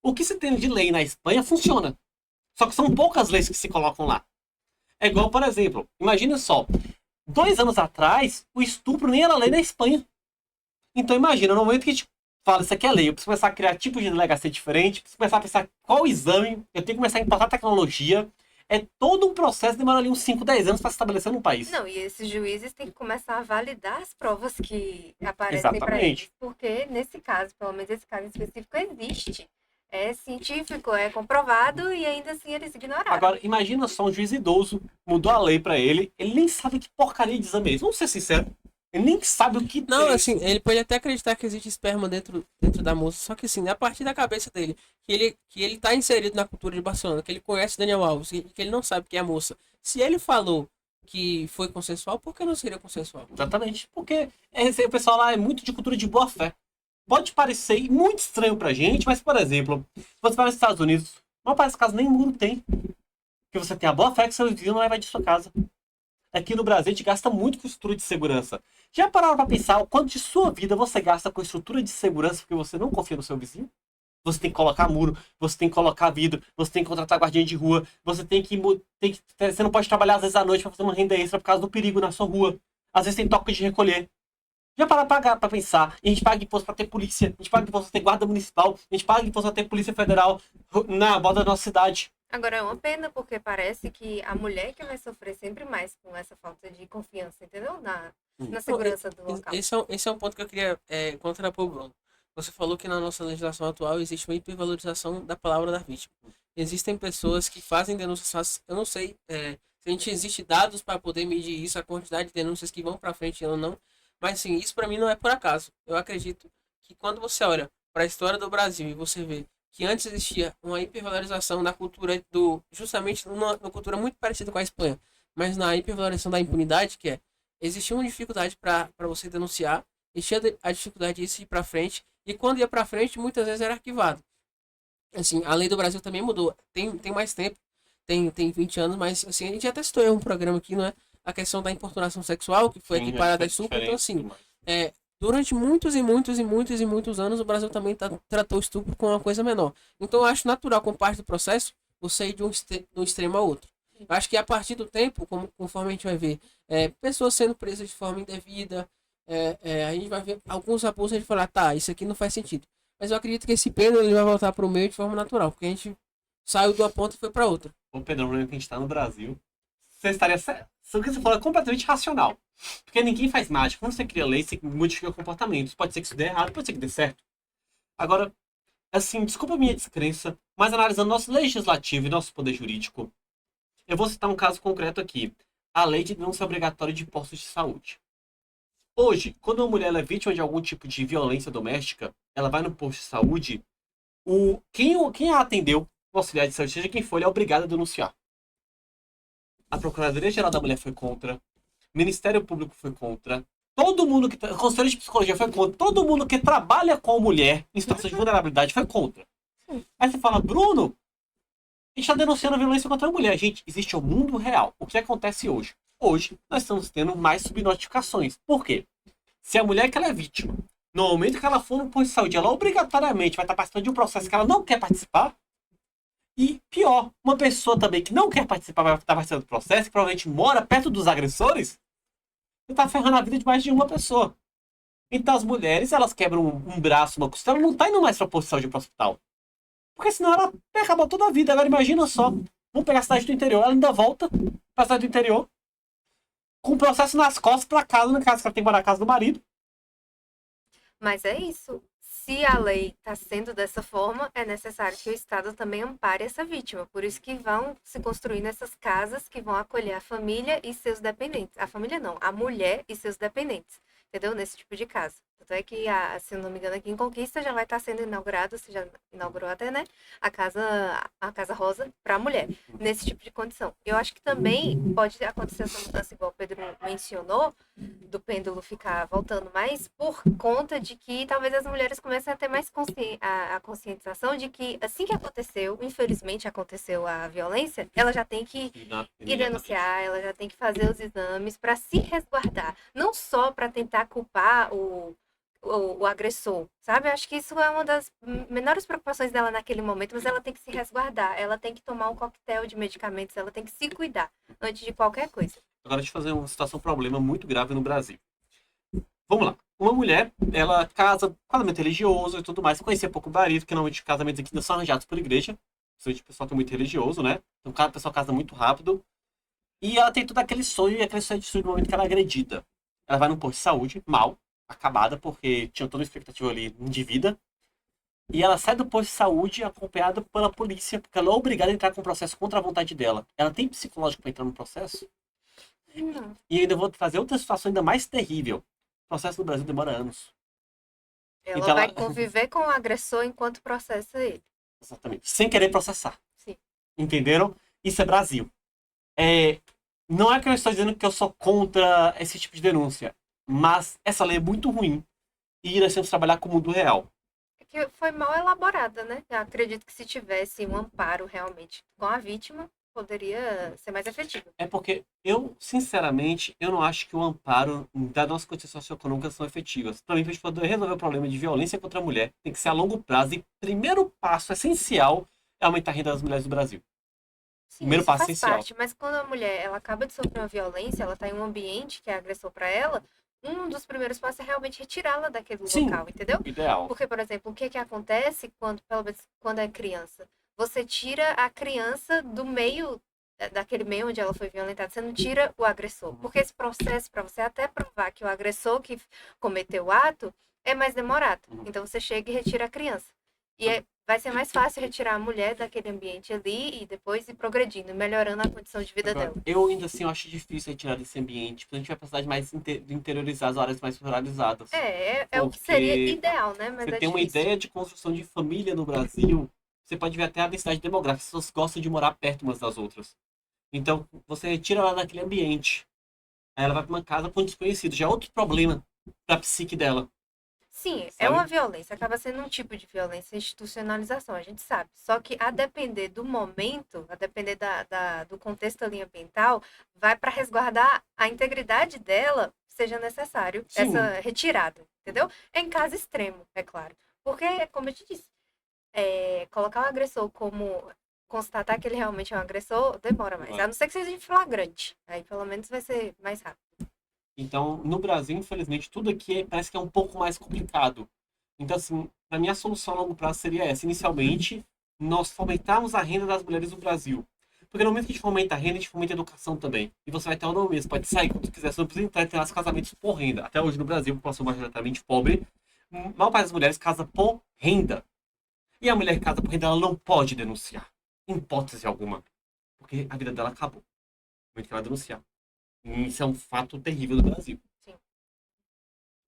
O que se tem de lei na Espanha funciona. Só que são poucas leis que se colocam lá. É igual, por exemplo, imagina só, 2 anos atrás, o estupro nem era lei na Espanha. Então imagina, no momento que a gente fala, isso aqui é lei, eu preciso começar a criar tipos de delegacia diferente, preciso começar a pensar qual exame, eu tenho que começar a implantar tecnologia. É todo um processo que demora ali uns 5, 10 anos para se estabelecer no país. Não, e esses juízes têm que começar a validar as provas que aparecem para eles. Porque nesse caso, pelo menos esse caso em específico, existe. É científico, é comprovado e ainda assim eles ignoraram. Agora, imagina só um juiz idoso, mudou a lei para ele nem sabe que porcaria de exame é esse. Vamos ser sinceros. Ele nem sabe o que Não, assim, ele pode até acreditar que existe esperma dentro da moça, só que assim, a partir da cabeça dele, que ele tá inserido na cultura de Barcelona, que ele conhece Daniel Alves, que ele não sabe quem é a moça. Se ele falou que foi consensual, por que não seria consensual? Exatamente, porque o pessoal lá é muito de cultura de boa fé. Pode parecer muito estranho pra gente, mas, por exemplo, você vai nos Estados Unidos, não parece casa nem muro tem. Porque você tem a boa fé que seu vizinho não vai invadir sua casa. Aqui no Brasil a gente gasta muito com estrutura de segurança. Já pararam para pensar o quanto de sua vida você gasta com estrutura de segurança porque você não confia no seu vizinho? Você tem que colocar muro, você tem que colocar vidro, você tem que contratar guardinha de rua, você você não pode trabalhar às vezes à noite para fazer uma renda extra por causa do perigo na sua rua. Às vezes tem toque de recolher. Já pararam para pensar, a gente paga imposto para ter polícia, a gente paga imposto para ter guarda municipal, a gente paga imposto para ter polícia federal na borda da nossa cidade. Agora é uma pena, porque parece que a mulher que vai sofrer sempre mais com essa falta de confiança, entendeu? Na segurança do local. Esse é um ponto que eu queria contrapor, Bruno. Você falou que na nossa legislação atual existe uma hipervalorização da palavra da vítima. Existem pessoas que fazem denúncias, eu não sei se a gente existe dados para poder medir isso, a quantidade de denúncias que vão para frente ou não, mas assim, isso para mim não é por acaso. Eu acredito que quando você olha para a história do Brasil e você vê que antes existia uma hipervalorização da cultura justamente numa cultura muito parecida com a Espanha, mas na hipervalorização da impunidade, que é, existia uma dificuldade para você denunciar, existia a dificuldade de ir para frente, e quando ia para frente, muitas vezes era arquivado. Assim, a lei do Brasil também mudou, tem mais tempo, tem 20 anos, mas assim, a gente até citou em um programa aqui, não é? A questão da importunação sexual, que foi Sim, equiparada a é estupro, então diferente assim, demais. durante muitos e muitos e muitos e muitos anos, o Brasil também tratou o estupro como uma coisa menor. Então eu acho natural, como parte do processo, você ir de um extremo a outro. Eu acho que a partir do tempo, conforme a gente vai ver, pessoas sendo presas de forma indevida, a gente vai ver alguns abusos e a gente falar, tá, isso aqui não faz sentido. Mas eu acredito que esse pêndulo ele vai voltar para o meio de forma natural, porque a gente saiu de uma ponta e foi para outra. Ô, Pedro, o problema é que a gente tá no Brasil. Você estaria certo. O que você falou é completamente racional. Porque ninguém faz mágica. Quando você cria lei, você modifica comportamentos. Pode ser que isso dê errado, pode ser que dê certo. Agora, assim, desculpa a minha descrença, mas analisando nosso legislativo e nosso poder jurídico, eu vou citar um caso concreto aqui. A lei de denúncia obrigatória de postos de saúde. Hoje, quando uma mulher ela é vítima de algum tipo de violência doméstica, ela vai no posto de saúde, quem a atendeu, o auxiliar de saúde, seja quem for, ele é obrigado a denunciar. A Procuradoria-Geral da Mulher foi contra, o Ministério Público foi contra, todo mundo o Conselho de Psicologia foi contra, todo mundo que trabalha com mulher em situação de vulnerabilidade foi contra. Aí você fala, Bruno, a gente está denunciando a violência contra a mulher. Gente, existe o mundo real. O que acontece hoje? Hoje, nós estamos tendo mais subnotificações. Por quê? Se a mulher que ela é vítima, no momento que ela for no posto de saúde, ela obrigatoriamente vai estar participando de um processo que ela não quer participar. E pior, uma pessoa também que não quer participar, vai estar participando do processo, que provavelmente mora perto dos agressores, você está ferrando a vida de mais de uma pessoa. Então as mulheres, elas quebram um braço, uma costela, não tá indo mais para posto de saúde para o hospital. Porque senão ela acabou toda a vida. Agora imagina só, vamos pegar a cidade do interior, ela ainda volta para a cidade do interior, com o processo nas costas para casa, no caso que ela tem que morar na casa do marido. Mas é isso. Se a lei está sendo dessa forma, é necessário que o Estado também ampare essa vítima. Por isso que vão se construindo essas casas que vão acolher a família e seus dependentes. A família não, a mulher e seus dependentes. Entendeu? Nesse tipo de casa. Tanto é que, se eu não me engano, aqui em Conquista já vai estar sendo inaugurada, você já inaugurou até, né? A Casa Rosa para a mulher, nesse tipo de condição. Eu acho que também pode acontecer essa mudança, igual o Pedro mencionou, do pêndulo ficar voltando mais, por conta de que talvez as mulheres comecem a ter mais a conscientização de que, assim que aconteceu, infelizmente aconteceu a violência, ela já tem que ir denunciar, ela já tem que fazer os exames para se resguardar. Não só para tentar culpar o agressor, sabe? Eu acho que isso é uma das menores preocupações dela naquele momento, mas ela tem que se resguardar, ela tem que tomar um coquetel de medicamentos, ela tem que se cuidar antes de qualquer coisa. Agora deixa eu fazer uma situação, um problema muito grave no Brasil. Vamos lá. Uma mulher, ela casa, casamento religioso e tudo mais, conhecia pouco o marido, que normalmente casamentos aqui não são arranjados por igreja, principalmente o pessoal que é muito religioso, né? Então o pessoal casa muito rápido. E ela tem todo aquele sonho, e aquele sonho de sonho no momento que ela é agredida. Ela vai num posto de saúde, mal, acabada, porque tinha toda uma expectativa ali de vida. E ela sai do posto de saúde acompanhada pela polícia, porque ela é obrigada a entrar com um processo contra a vontade dela. Ela tem psicológico para entrar no processo? Não. E ainda vou fazer outra situação ainda mais terrível. O processo no Brasil demora anos. Ela Então, vai conviver com o agressor enquanto processa ele. Exatamente. Sem querer processar. Sim. Entenderam? Isso é Brasil. Não é que eu estou dizendo que eu sou contra esse tipo de denúncia. Mas essa lei é muito ruim. E nós temos que trabalhar com o mundo real. É que foi mal elaborada, né? Eu acredito que se tivesse um amparo realmente com a vítima, poderia ser mais efetivo. É porque eu, sinceramente, eu não acho que o amparo da nossa condição socioeconômica são efetivas. Para mim, para a gente poder resolver o problema de violência contra a mulher, tem que ser a longo prazo. E primeiro passo essencial é aumentar a renda das mulheres do Brasil. Sim, Primeiro isso passo faz essencial. parte, mas quando a mulher ela acaba de sofrer uma violência, ela está em um ambiente que é agressor para ela, um dos primeiros passos é realmente retirá-la daquele Sim. local, entendeu? Ideal. Porque, por exemplo, o que acontece quando, pelo menos quando é criança? Você tira a criança do meio, daquele meio onde ela foi violentada, você não tira o agressor. Porque esse processo, para você até provar que o agressor que cometeu o ato, é mais demorado. Então você chega e retira a criança. E vai ser mais fácil retirar a mulher daquele ambiente ali e depois ir progredindo, melhorando a condição de vida Agora, dela. eu ainda assim eu acho difícil retirar desse ambiente, porque a gente vai precisar de mais de interiorizar as áreas mais ruralizadas. É o que seria Porque ideal, né? Mas você é tem uma difícil. ideia de construção de família no Brasil, você pode ver até a densidade demográfica. As pessoas gostam de morar perto umas das outras. Então, você retira ela daquele ambiente. Aí ela vai para uma casa com um desconhecido. Já é outro problema para a psique dela, Sim, é uma sabe? violência, acaba sendo um tipo de violência, institucionalização, a gente sabe. Só que a depender do momento, a depender do contexto ali ambiental, vai para resguardar a integridade dela, seja necessário Sim, essa retirada, entendeu? Em caso extremo, é claro. Porque, como eu te disse, colocar o agressor como constatar que ele realmente é um agressor, demora mais. A vai. não ser que seja em flagrante. Aí pelo menos vai ser mais rápido. Então, no Brasil, infelizmente, tudo aqui parece que é um pouco mais complicado. Então, assim, a minha solução a longo prazo seria essa. Inicialmente, nós fomentarmos a renda das mulheres no Brasil. Porque no momento que a gente fomenta a renda, a gente fomenta a educação também. E você vai ter autonomia, você pode sair quando quiser, você não precisa entrar e ter casamentos por renda. Até hoje no Brasil, população majoritariamente pobre, a maior parte das mulheres casa por renda. E a mulher que casa por renda, ela não pode denunciar. Em hipótese alguma. Porque a vida dela acabou. No momento que ela denunciar. E isso é um fato terrível do Brasil. Sim.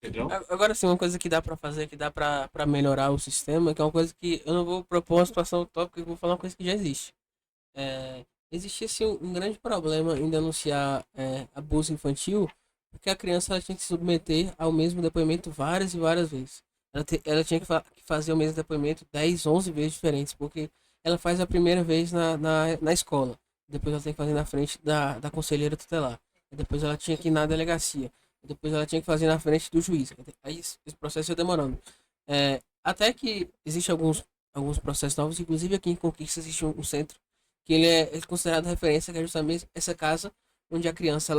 Entendeu? Agora sim, uma coisa que dá pra fazer, que dá pra melhorar o sistema, que é uma coisa que eu não vou propor uma situação utópica, eu vou falar uma coisa que já existe. Existia assim, um grande problema em denunciar abuso infantil, porque a criança ela tinha que se submeter ao mesmo depoimento várias e várias vezes. Ela tinha que fazer o mesmo depoimento 10, 11 vezes diferentes, porque ela faz a primeira vez na escola, depois ela tem que fazer na frente da conselheira tutelar, depois ela tinha que ir na delegacia, depois ela tinha que fazer na frente do juiz. Aí esse processo ia demorando. Até que existe alguns processos novos, inclusive aqui em Conquista existe um centro que ele é considerado referência, que é justamente essa casa onde a criança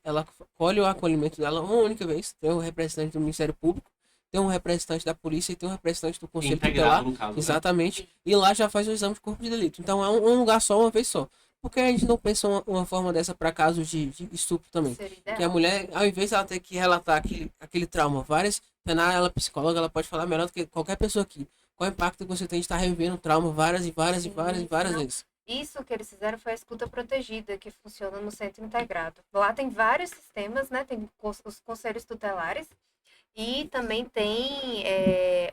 ela colhe o acolhimento dela uma única vez. Tem um representante do Ministério Público, tem um representante da polícia e tem um representante do Conselho Integrado, Tutelar, no caso, né? exatamente, e lá já faz o exame de corpo de delito. Então é um lugar só, uma vez só. Por que a gente não pensa uma forma dessa para casos de estupro também? Seria Que a ideal. mulher, ao invés de ela ter que relatar aquele trauma, várias, ela psicóloga, ela pode falar melhor do que qualquer pessoa aqui. Qual o impacto que você tem de estar revivendo o trauma várias e várias e várias e Sim, várias não. vezes? Isso que eles fizeram foi a escuta protegida, que funciona no centro integrado. Lá tem vários sistemas, né? Tem os conselhos tutelares e também tem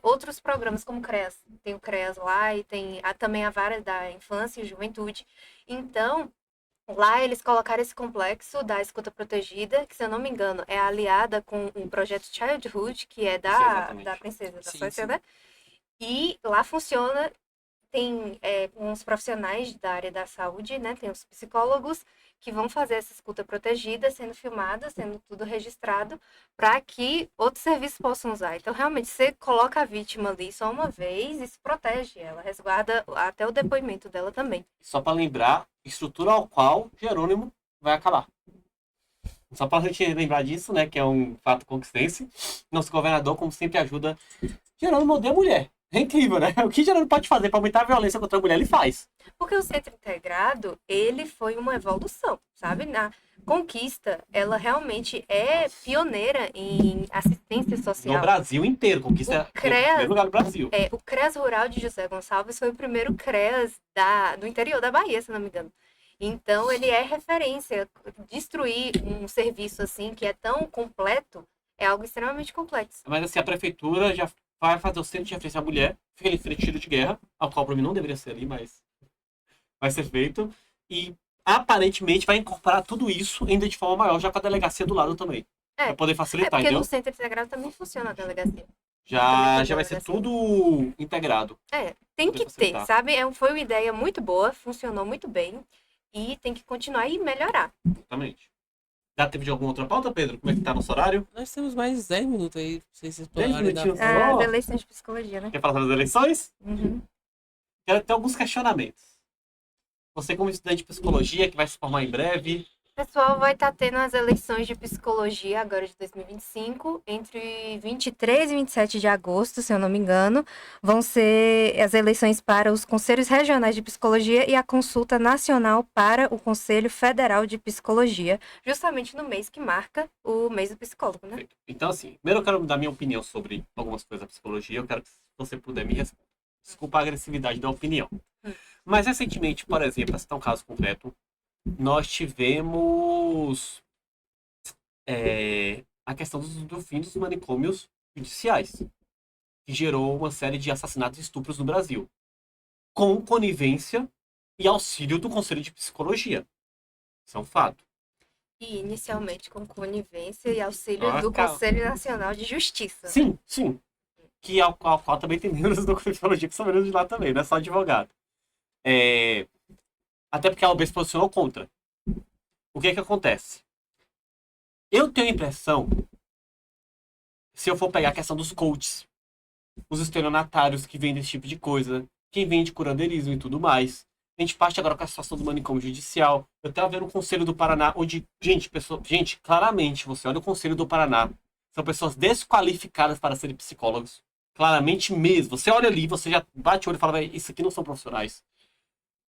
outros programas como o CREAS. Tem o CREAS lá e tem também a vara da infância e juventude. Então, lá eles colocaram esse complexo da escuta protegida, que se eu não me engano é aliada com o projeto Childhood, que é Isso, da exatamente. Princesa da Sim, Suécia, sim. né? E lá funciona, tem uns profissionais da área da saúde, né? Tem os psicólogos que vão fazer essa escuta protegida, sendo filmada, sendo tudo registrado, para que outros serviços possam usar. Então, realmente, você coloca a vítima ali só uma vez e se protege ela, resguarda até o depoimento dela também. Só para lembrar, estrutura ao qual Jerônimo vai acabar. Só para a gente lembrar disso, né? Que é um fato conquistense. Nosso governador, como sempre, ajuda. Jerônimo odeia mulher. É incrível, né? O que Jerônimo pode fazer para aumentar a violência contra a mulher, ele faz. Porque o centro integrado, ele foi uma evolução, sabe? Na conquista, ela realmente é pioneira em assistência No social. Brasil inteiro. O Conquista em primeiro CREAS, lugar no Brasil. o CREAS Rural de José Gonçalves foi o primeiro CREAS do interior da Bahia, se não me engano. Então, ele é referência. Destruir um serviço assim, que é tão completo, é algo extremamente complexo. Mas assim, a prefeitura já vai fazer o centro de referência à mulher. Fica ali em frente ao tiro de guerra. Ao qual para mim não deveria ser ali, mas vai ser feito. E aparentemente vai incorporar tudo isso ainda de forma maior, já com a delegacia do lado também. É, Pra poder facilitar, porque no entendeu? centro integrado também funciona a delegacia. Também Já, tem já vai ser delegacia. tudo integrado. Tem Poder que ter, facilitar. sabe? Foi uma ideia muito boa, funcionou muito bem e tem que continuar e melhorar. Exatamente. Já teve de alguma outra pauta, Pedro? Como é que tá nosso horário? Nós temos mais 10 minutos aí pra vocês 10 explorarem da minutinhos forma. As só. eleições de psicologia, né? Quer falar sobre as eleições? Uhum. Quero ter alguns questionamentos. Você, como estudante de psicologia, que vai se formar em breve, O pessoal vai estar tendo as eleições de psicologia agora de 2025, entre 23 e 27 de agosto, se eu não me engano. Vão ser as eleições para os conselhos regionais de psicologia e a consulta nacional para o Conselho Federal de Psicologia, justamente no mês que marca o mês do psicólogo, né? então, assim, primeiro eu quero dar minha opinião sobre algumas coisas da psicologia. Eu quero que, se você puder, me responder. Desculpa a agressividade da opinião. Mas recentemente, por exemplo, para citar um caso concreto, nós tivemos a questão do fim dos manicômios judiciais, que gerou uma série de assassinatos e estupros no Brasil, com conivência e auxílio do Conselho de Psicologia. Isso é um fato. E inicialmente com conivência e auxílio Ah, do calma. Conselho Nacional de Justiça. Sim, sim. Que ao qual também tem membros do Conselho de Psicologia que são membros de lá também, não é só advogado. Até porque a OAB se posicionou contra. O que é que acontece? Eu tenho a impressão, se eu for pegar a questão dos coaches, os estelionatários que vendem esse tipo de coisa, quem vende curandeirismo e tudo mais. A gente parte agora com a situação do manicômio judicial. Eu estava vendo o Conselho do Paraná, onde, gente, claramente, você olha o Conselho do Paraná, são pessoas desqualificadas para serem psicólogos. Claramente mesmo. Você olha ali, você já bate o olho e fala, "Véi, isso aqui não são profissionais."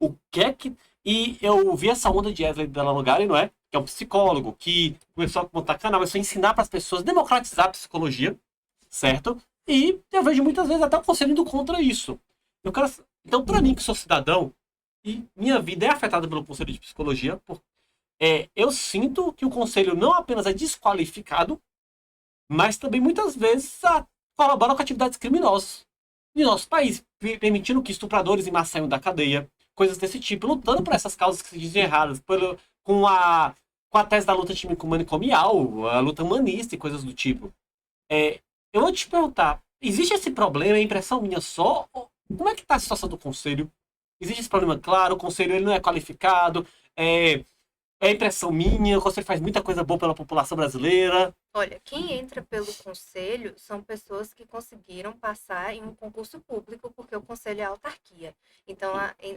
O que é que... E eu vi essa onda de Wesley Della Logari, não é? Que é um psicólogo que começou a montar canal, começou a ensinar para as pessoas, democratizar a psicologia, certo? E eu vejo muitas vezes até o conselho indo contra isso. Então, para mim, que sou cidadão, e minha vida é afetada pelo conselho de psicologia, eu sinto que o conselho não apenas é desqualificado, mas também muitas vezes colabora com atividades criminosas em nosso país, permitindo que estupradores e massa saiam da cadeia, coisas desse tipo, lutando por essas causas que se dizem erradas, com a tese da luta manicomial, a luta humanista e coisas do tipo. Eu vou te perguntar, existe esse problema, é impressão minha só? Como é que está a situação do conselho? Existe esse problema claro, o conselho ele não é qualificado, é impressão minha, o conselho faz muita coisa boa pela população brasileira. Olha, quem entra pelo conselho são pessoas que conseguiram passar em um concurso público, porque o conselho é autarquia. Então,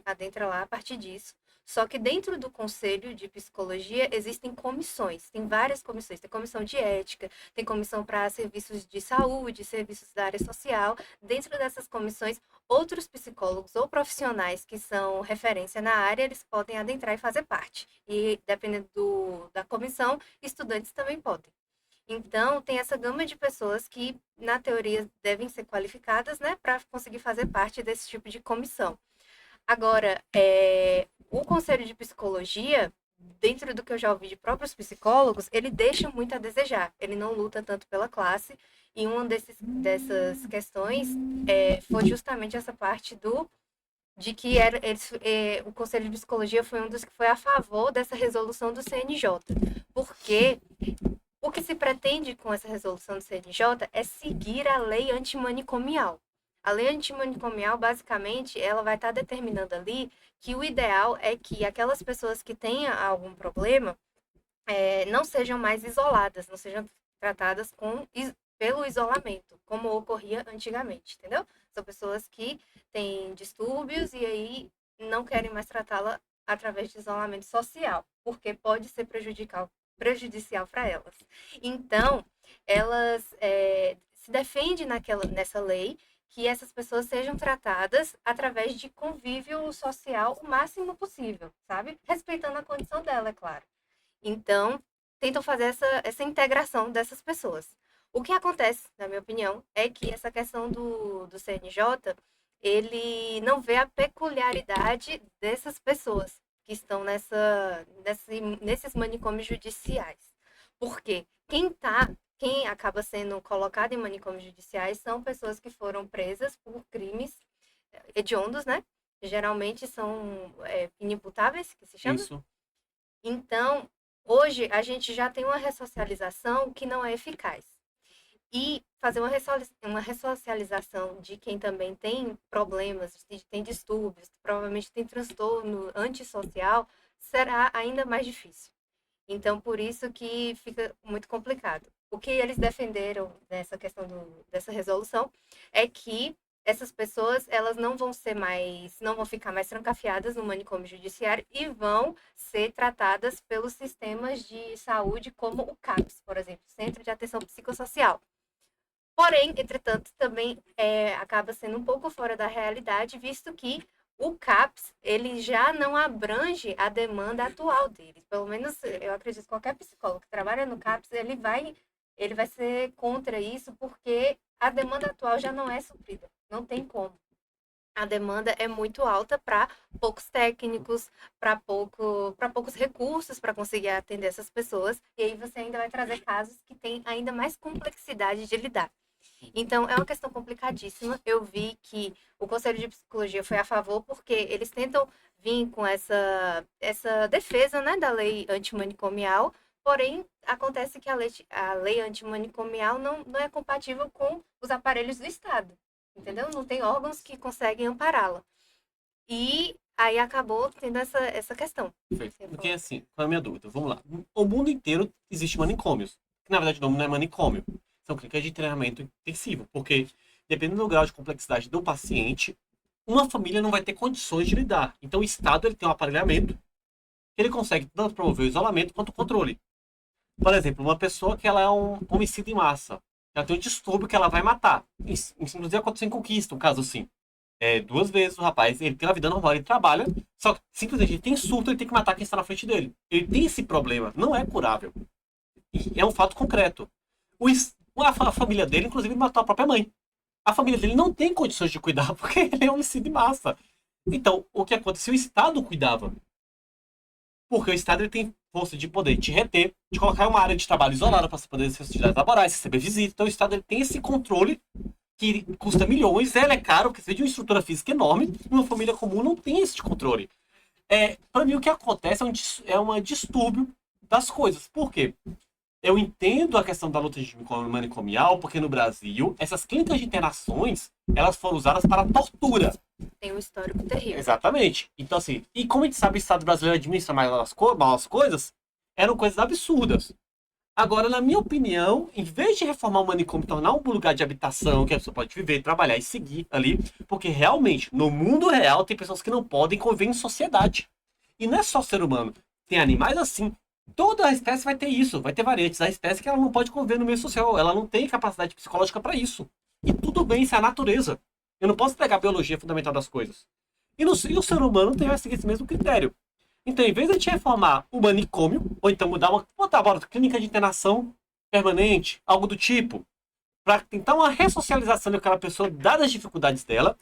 adentra lá a partir disso. Só que dentro do conselho de psicologia existem comissões, tem várias comissões. Tem comissão de ética, tem comissão para serviços de saúde, serviços da área social. Dentro dessas comissões, outros psicólogos ou profissionais que são referência na área, eles podem adentrar e fazer parte. E dependendo da comissão, estudantes também podem. Então, tem essa gama de pessoas que, na teoria, devem ser qualificadas, né, para conseguir fazer parte desse tipo de comissão. Agora, o Conselho de Psicologia, dentro do que eu já ouvi de próprios psicólogos, ele deixa muito a desejar. Ele não luta tanto pela classe. E uma dessas questões foi justamente essa parte de que o Conselho de Psicologia foi um dos que foi a favor dessa resolução do CNJ. Porque o que se pretende com essa resolução do CNJ é seguir a lei antimanicomial. A lei antimanicomial, basicamente, ela vai estar determinando ali que o ideal é que aquelas pessoas que tenham algum problema não sejam mais isoladas, não sejam tratadas pelo isolamento, como ocorria antigamente, entendeu? São pessoas que têm distúrbios e aí não querem mais tratá-la através de isolamento social, porque pode ser prejudicial para elas. Então, elas se defendem nessa lei que essas pessoas sejam tratadas através de convívio social o máximo possível, sabe? Respeitando a condição dela, é claro. Então, tentam fazer essa integração dessas pessoas. O que acontece, na minha opinião, é que essa questão do CNJ, ele não vê a peculiaridade dessas pessoas que estão nesses manicômios judiciais. Porque quem acaba sendo colocado em manicômios judiciais são pessoas que foram presas por crimes hediondos, né? Geralmente são inimputáveis, que se chama. Isso. Então, hoje a gente já tem uma ressocialização que não é eficaz. E fazer uma ressocialização de quem também tem problemas, tem distúrbios, provavelmente tem transtorno antissocial, será ainda mais difícil. Então, por isso que fica muito complicado. O que eles defenderam nessa questão dessa resolução é que essas pessoas, elas não vão ficar mais trancafiadas no manicômio judiciário e vão ser tratadas pelos sistemas de saúde como o CAPS, por exemplo, Centro de Atenção Psicossocial. Porém, entretanto, também acaba sendo um pouco fora da realidade, visto que o CAPS, ele já não abrange a demanda atual dele. Pelo menos, eu acredito que qualquer psicólogo que trabalha no CAPS, ele vai ser contra isso, porque a demanda atual já não é suprida. Não tem como. A demanda é muito alta para poucos técnicos, para poucos recursos para conseguir atender essas pessoas. E aí você ainda vai trazer casos que têm ainda mais complexidade de lidar. Então, é uma questão complicadíssima. Eu vi que o Conselho de Psicologia foi a favor, porque eles tentam vir com essa defesa, né, da lei antimanicomial, porém, acontece que a lei antimanicomial não é compatível com os aparelhos do Estado, entendeu? Não tem órgãos que conseguem ampará-la. E aí acabou tendo essa questão. Perfeito. Porque assim, qual é a minha dúvida? Vamos lá. O mundo inteiro existe manicômios. Que na verdade o nome não é manicômio. São clínicas de treinamento intensivo. Porque, dependendo do grau de complexidade do paciente, uma família não vai ter condições de lidar. Então o Estado ele tem um aparelhamento que ele consegue tanto promover o isolamento quanto o controle. Por exemplo, uma pessoa que ela é um homicídio em massa. Ela tem um distúrbio que ela vai matar. Isso, inclusive aconteceu em Conquista, um caso assim. 2 vezes o rapaz, ele tem uma vida normal, ele trabalha, só que simplesmente ele tem surto, ele tem que matar quem está na frente dele. Ele tem esse problema, não é curável. E é um fato concreto. A família dele, inclusive, matou a própria mãe. A família dele não tem condições de cuidar, porque ele é um homicídio em massa. Então, o que aconteceu? O Estado cuidava. Porque o Estado ele tem força de poder te reter, de colocar uma área de trabalho isolada para você poder exercer atividades laborais, receber visita. Então, o Estado ele tem esse controle que custa milhões, ele é caro, porque você de uma estrutura física enorme, uma família comum não tem esse controle. Para mim, o que acontece é um distúrbio das coisas. Por quê? Eu entendo a questão da luta manicomial, porque no Brasil, essas clínicas de internações, elas foram usadas para tortura. Tem um histórico terrível. Exatamente. Então, assim, e como a gente sabe, o Estado brasileiro administra mal as coisas, eram coisas absurdas. Agora, na minha opinião, em vez de reformar o manicômio e tornar um lugar de habitação que a pessoa pode viver, trabalhar e seguir ali, porque realmente, no mundo real, tem pessoas que não podem conviver em sociedade. E não é só ser humano. Tem animais assim. Toda a espécie vai ter isso, vai ter variantes. A espécie que ela não pode conviver no meio social, ela não tem capacidade psicológica para isso. E tudo bem, isso é a natureza. Eu não posso pegar a biologia fundamental das coisas. E o ser humano tem que seguir esse mesmo critério. Então, em vez de a gente reformar o manicômio, ou então botar uma clínica de internação permanente, algo do tipo, para tentar uma ressocialização daquela pessoa, dadas as dificuldades dela,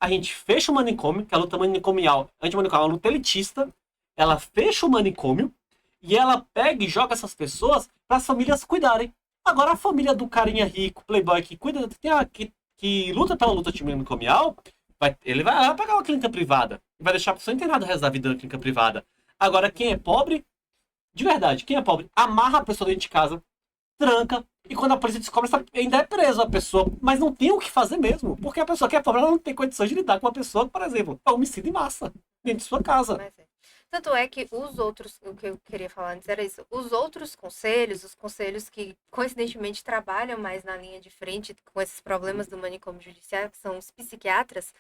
a gente fecha o manicômio, que é a luta manicomial, antimanicomial, é uma luta elitista, ela fecha o manicômio e ela pega e joga essas pessoas para as famílias cuidarem. Agora, a família do carinha rico, playboy, que cuida, que luta pela luta antimanicomial, ele vai lá pagar uma clínica privada e vai deixar a pessoa internada o resto da vida na clínica privada. Agora, quem é pobre, de verdade, quem é pobre, amarra a pessoa dentro de casa, tranca, e quando a polícia descobre, ainda é preso a pessoa, mas não tem o que fazer mesmo, porque a pessoa que é pobre ela não tem condições de lidar com uma pessoa que, por exemplo, é homicídio em massa dentro de sua casa. Mas é. Tanto é que os outros, o que eu queria falar antes era isso, os outros conselhos, os conselhos que coincidentemente trabalham mais na linha de frente com esses problemas do manicômio judiciário, que são psiquiatras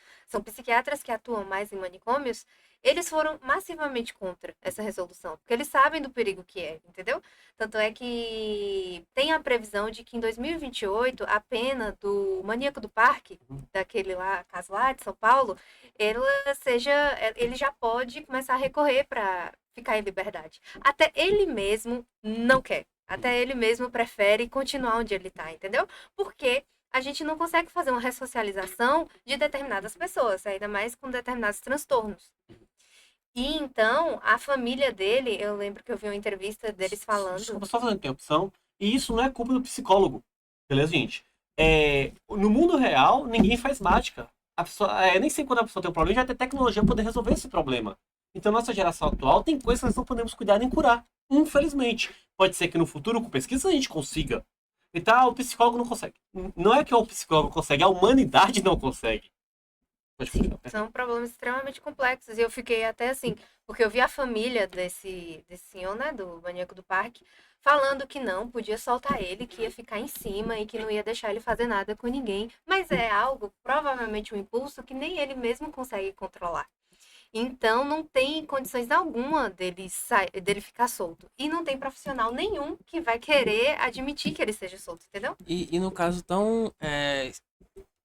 que atuam mais em manicômios, eles foram massivamente contra essa resolução, porque eles sabem do perigo que é, entendeu? Tanto é que tem a previsão de que em 2028 a pena do maníaco do parque, daquele lá, caso lá de São Paulo, ele já pode começar a recorrer para ficar em liberdade. Até ele mesmo não quer. Até ele mesmo prefere continuar onde ele está, entendeu? Porque a gente não consegue fazer uma ressocialização de determinadas pessoas, ainda mais com determinados transtornos. E então, a família dele, eu lembro que eu vi uma entrevista deles falando. Desculpa, só fazendo interrupção. E isso não é culpa do psicólogo. Beleza, gente? No mundo real, ninguém faz mágica. A pessoa, nem sei quando a pessoa tem um problema, já tem tecnologia para poder resolver esse problema. Então, nossa geração atual tem coisas que nós não podemos cuidar nem curar. Infelizmente. Pode ser que no futuro, com pesquisa, a gente consiga. Então, o psicólogo não consegue. Não é que o psicólogo consegue, a humanidade não consegue. Pode continuar. São problemas extremamente complexos. E eu fiquei até assim, porque eu vi a família desse senhor, né, do maníaco do parque, falando que não podia soltar ele, que ia ficar em cima e que não ia deixar ele fazer nada com ninguém. Mas é algo, provavelmente um impulso que nem ele mesmo consegue controlar. Então, não tem condições alguma dele ficar solto. E não tem profissional nenhum que vai querer admitir que ele seja solto, entendeu? E no caso tão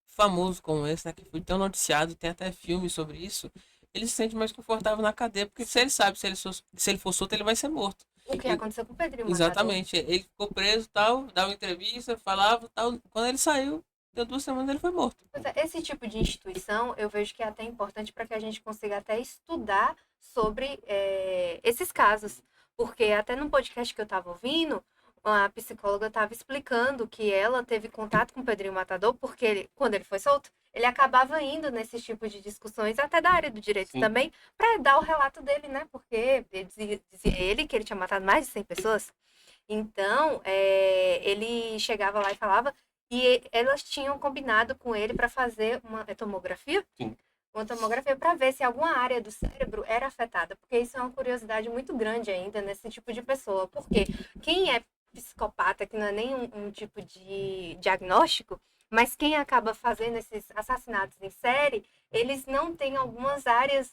famoso como esse, né, que foi tão noticiado, tem até filme sobre isso, ele se sente mais confortável na cadeia, porque se ele sabe, se ele for solto, ele vai ser morto. O que aconteceu com o Pedrinho Matador. Exatamente. Ele ficou preso, tal, dava entrevista, falava, tal. Quando ele saiu, deu 2 semanas ele foi morto. Pois é, esse tipo de instituição eu vejo que é até importante para que a gente consiga até estudar sobre esses casos. Porque até no podcast que eu estava ouvindo, a psicóloga estava explicando que ela teve contato com o Pedrinho Matador, porque quando ele foi solto, ele acabava indo nesses tipos de discussões, até da área do direito Sim. também, para dar o relato dele, né? Porque dizia ele que ele tinha matado mais de 100 pessoas. Então, ele chegava lá e falava, e elas tinham combinado com ele para fazer uma tomografia? Sim. Uma tomografia para ver se alguma área do cérebro era afetada, porque isso é uma curiosidade muito grande ainda nesse tipo de pessoa. Porque quem é psicopata, que não é nem um tipo de diagnóstico, mas quem acaba fazendo esses assassinatos em série, eles não têm algumas áreas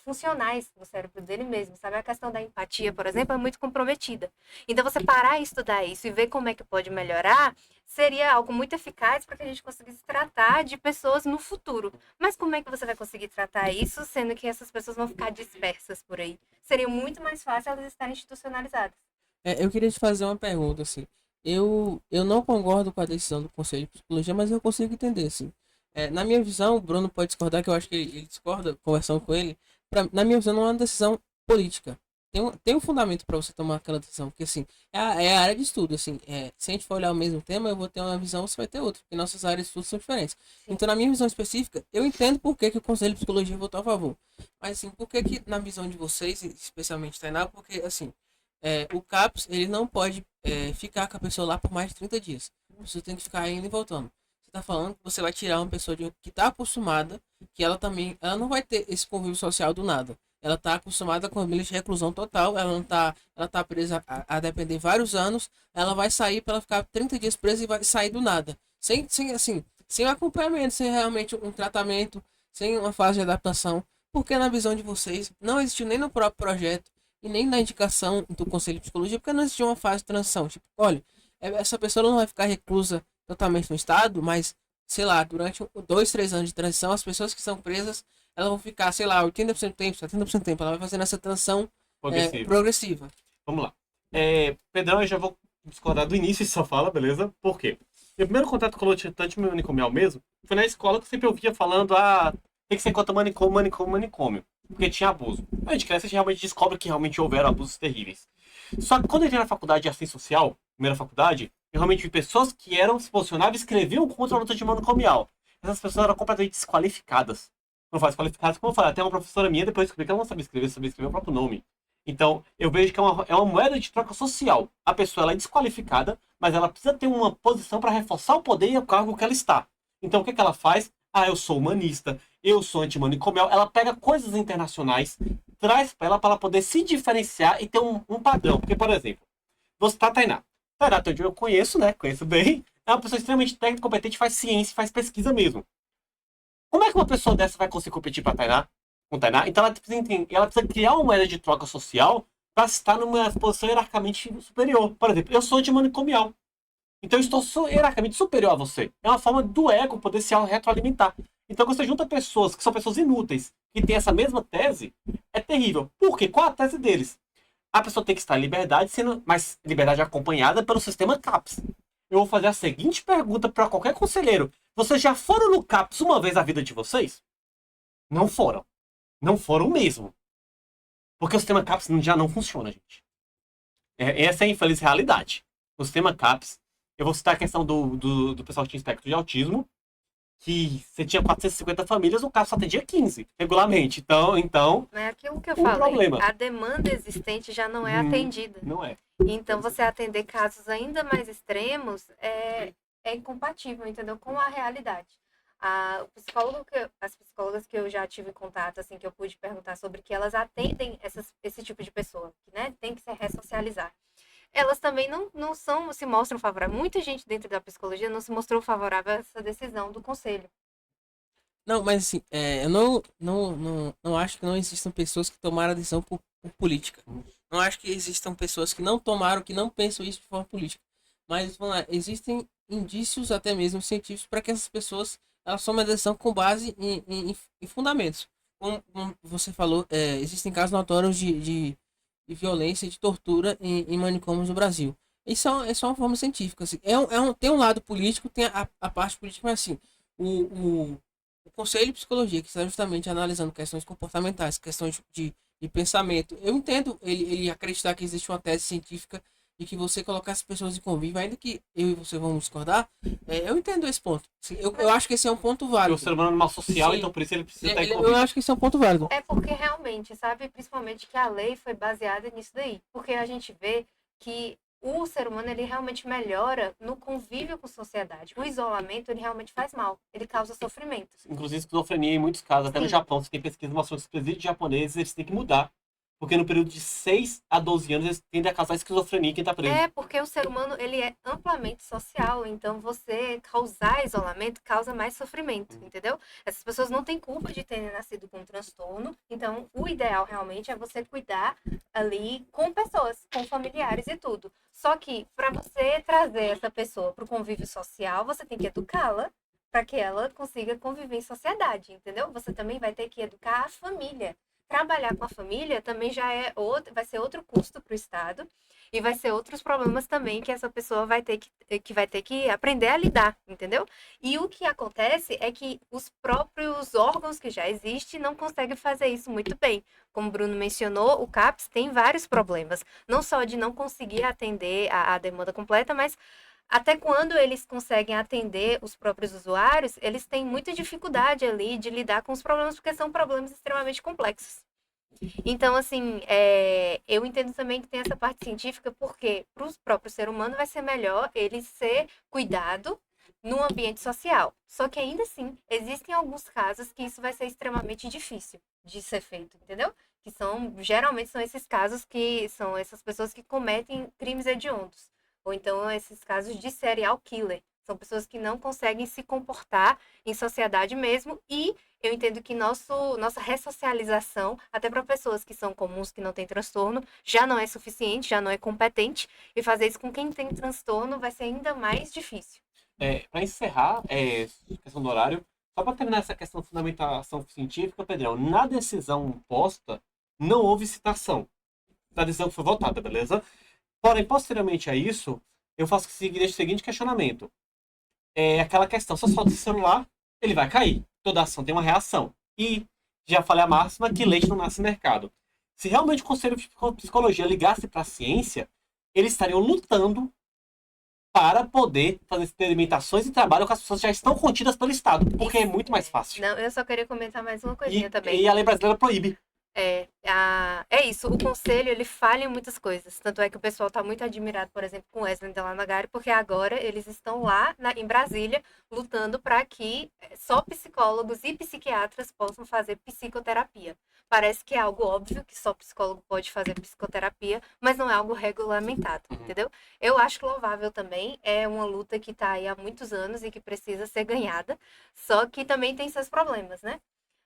funcionais no cérebro dele mesmo, sabe? A questão da empatia, por exemplo, é muito comprometida. Então, você parar e estudar isso e ver como é que pode melhorar, seria algo muito eficaz para que a gente conseguisse tratar de pessoas no futuro. Mas como é que você vai conseguir tratar isso, sendo que essas pessoas vão ficar dispersas por aí? Seria muito mais fácil elas estarem institucionalizadas. Eu queria te fazer uma pergunta, assim. Eu não concordo com a decisão do Conselho de Psicologia, mas eu consigo entender, assim. Na minha visão, o Bruno pode discordar, que eu acho que ele discorda, conversando com ele. Na minha visão, não é uma decisão política. Tem um fundamento para você tomar aquela decisão, porque, assim, é a área de estudo, assim. Se a gente for olhar o mesmo tema, eu vou ter uma visão, você vai ter outra, porque nossas áreas de estudo são diferentes. Sim. Então, na minha visão específica, eu entendo por que o Conselho de Psicologia votou a favor. Mas, assim, por que na visão de vocês, especialmente Tainá, porque, assim, o CAPS, ele não pode ficar com a pessoa lá por mais de 30 dias. Você tem que ficar indo e voltando. Você está falando que você vai tirar uma pessoa que está acostumada, que ela não vai ter esse convívio social do nada. Ela está acostumada com a família de reclusão total, ela tá presa a depender vários anos, ela vai sair para ela ficar 30 dias presa e vai sair do nada. Sem acompanhamento, sem realmente um tratamento, sem uma fase de adaptação. Porque na visão de vocês, não existiu nem no próprio projeto, e nem na indicação do Conselho de Psicologia, porque não existia uma fase de transição. Tipo, olha, essa pessoa não vai ficar reclusa totalmente no Estado, mas, sei lá, durante 2, 3 anos de transição, as pessoas que são presas, elas vão ficar, sei lá, 80% do tempo, 70% do tempo. Ela vai fazendo essa transição progressiva. Vamos lá. Pedrão, eu já vou discordar do início de sua fala, beleza? Por quê? Meu primeiro contato com o lutante manicomial mesmo foi na escola, que eu sempre ouvia falando, tem que ser contra manicômio. Porque tinha abuso. A gente cresce e realmente descobre que realmente houveram abusos terríveis. Só que quando eu entrei na faculdade de assistência social, primeira faculdade, eu realmente vi pessoas que se posicionavam e escreviam contra a luta de manicomial. Essas pessoas eram completamente desqualificadas. Não faz qualificadas, como eu falei, até uma professora minha depois descobri que ela não sabia escrever o próprio nome. Então, eu vejo que é uma moeda de troca social. A pessoa ela é desqualificada, mas ela precisa ter uma posição para reforçar o poder e o cargo que ela está. Então, o que ela faz? Eu sou humanista, eu sou antimanicomial. Ela pega coisas internacionais, traz para ela poder se diferenciar e ter um padrão. Porque, por exemplo, você tá Tainá. Tainá, eu conheço, né? Conheço bem. É uma pessoa extremamente técnica, competente, faz ciência, faz pesquisa mesmo. Como é que uma pessoa dessa vai conseguir competir com Tainá? Então ela precisa criar uma moeda de troca social para estar numa posição hierarquicamente superior. Por exemplo, eu sou antimanicomial. Então eu estou hierarquicamente superior a você. É uma forma do ego poder se retroalimentar. Então quando você junta pessoas que são pessoas inúteis, que têm essa mesma tese, é terrível. Por quê? Qual a tese deles? A pessoa tem que estar em liberdade, mas liberdade acompanhada pelo sistema CAPS. Eu vou fazer a seguinte pergunta para qualquer conselheiro. Vocês já foram no CAPS uma vez na vida de vocês? Não foram. Não foram mesmo. Porque o sistema CAPS já não funciona, gente. Essa é a infeliz realidade. O sistema CAPS, eu vou citar a questão do pessoal que tinha espectro de autismo, que você tinha 450 famílias, o CAPS só atendia 15, regularmente. Então É aquilo que eu um falei. problema. A demanda existente já não é atendida. Não é. Então, você atender casos ainda mais extremos é incompatível, entendeu? Com a realidade. As psicólogas que eu já tive contato, assim, que eu pude perguntar sobre, que elas atendem esse tipo de pessoa, que, né, tem que se ressocializar. Elas também não se mostram favoráveis. Muita gente dentro da psicologia não se mostrou favorável a essa decisão do conselho. Não, mas assim, eu não acho que não existam pessoas que tomaram a decisão por política. Não acho que existam pessoas que não tomaram, que não pensam isso de forma política. Mas, vamos lá, existem indícios, até mesmo científicos, para que essas pessoas elas tomem a decisão com base em fundamentos. Como você falou, existem casos notórios de violência e de tortura em manicômios no Brasil. Isso é uma forma científica. Assim. Tem um lado político, tem a parte política, mas assim, o Conselho de Psicologia, que está justamente analisando questões comportamentais, questões de pensamento, eu entendo ele acreditar que existe uma tese científica de que você colocar as pessoas em convívio, ainda que eu e você vamos discordar, eu entendo esse ponto. Assim, eu acho que esse é um ponto Porque válido. o ser humano é um animal social, Sim. então por isso ele precisa estar em Eu convívio. acho que esse é um ponto válido. É porque realmente, sabe, principalmente que a lei foi baseada nisso daí. Porque a gente vê que o ser humano, ele realmente melhora no convívio com a sociedade. O isolamento, ele realmente faz mal. Ele causa sofrimento. Inclusive esquizofrenia em muitos casos, até no Sim. Japão, você tem pesquisa mostrando que os presídios japoneses eles têm que mudar. Porque no período de 6 a 12 anos eles tendem a causar esquizofrenia em quem tá preso. É porque o ser humano, ele é amplamente social. Então, você causar isolamento causa mais sofrimento, entendeu? Essas pessoas não têm culpa de terem nascido com um transtorno. Então, o ideal realmente é você cuidar ali com pessoas, com familiares e tudo. Só que, para você trazer essa pessoa para o convívio social, você tem que educá-la para que ela consiga conviver em sociedade, entendeu? Você também vai ter que educar a família. Trabalhar com a família também já é outro, vai ser outro custo para o Estado e vai ser outros problemas também que essa pessoa vai ter que aprender a lidar, entendeu? E o que acontece é que os próprios órgãos que já existem não conseguem fazer isso muito bem. Como o Bruno mencionou, o CAPS tem vários problemas, não só de não conseguir atender a demanda completa, mas até quando eles conseguem atender os próprios usuários, eles têm muita dificuldade ali de lidar com os problemas, porque são problemas extremamente complexos. Então, assim, eu entendo também que tem essa parte científica, porque para o próprio ser humano vai ser melhor ele ser cuidado no ambiente social. Só que ainda assim, existem alguns casos que isso vai ser extremamente difícil de ser feito, entendeu? Que geralmente são esses casos que são essas pessoas que cometem crimes hediondos. Ou então esses casos de serial killer. São pessoas que não conseguem se comportar em sociedade mesmo e eu entendo que nossa ressocialização, até para pessoas que são comuns, que não têm transtorno, já não é suficiente, já não é competente, e fazer isso com quem tem transtorno vai ser ainda mais difícil. Para encerrar, questão do horário, só para terminar essa questão de fundamentação científica, Pedrão, na decisão posta, não houve citação da decisão que foi votada, beleza? Porém, posteriormente a isso, eu faço o seguinte questionamento. É aquela questão, se eu solto esse celular, ele vai cair. Toda ação tem uma reação. E já falei a máxima que leite não nasce no mercado. Se realmente o Conselho de Psicologia ligasse para a ciência, eles estariam lutando para poder fazer experimentações e trabalho com as pessoas que já estão contidas pelo Estado, porque é muito mais fácil. Não, eu só queria comentar mais uma coisinha também. E a lei brasileira proíbe. É isso, o conselho ele falha em muitas coisas. Tanto é que o pessoal está muito admirado, por exemplo, com Wesley Delamagari, porque agora eles estão lá em Brasília lutando para que só psicólogos e psiquiatras possam fazer psicoterapia. Parece que é algo óbvio que só psicólogo pode fazer psicoterapia, mas não é algo regulamentado, entendeu? Eu acho louvável também, é uma luta que está aí há muitos anos e que precisa ser ganhada, só que também tem seus problemas, né?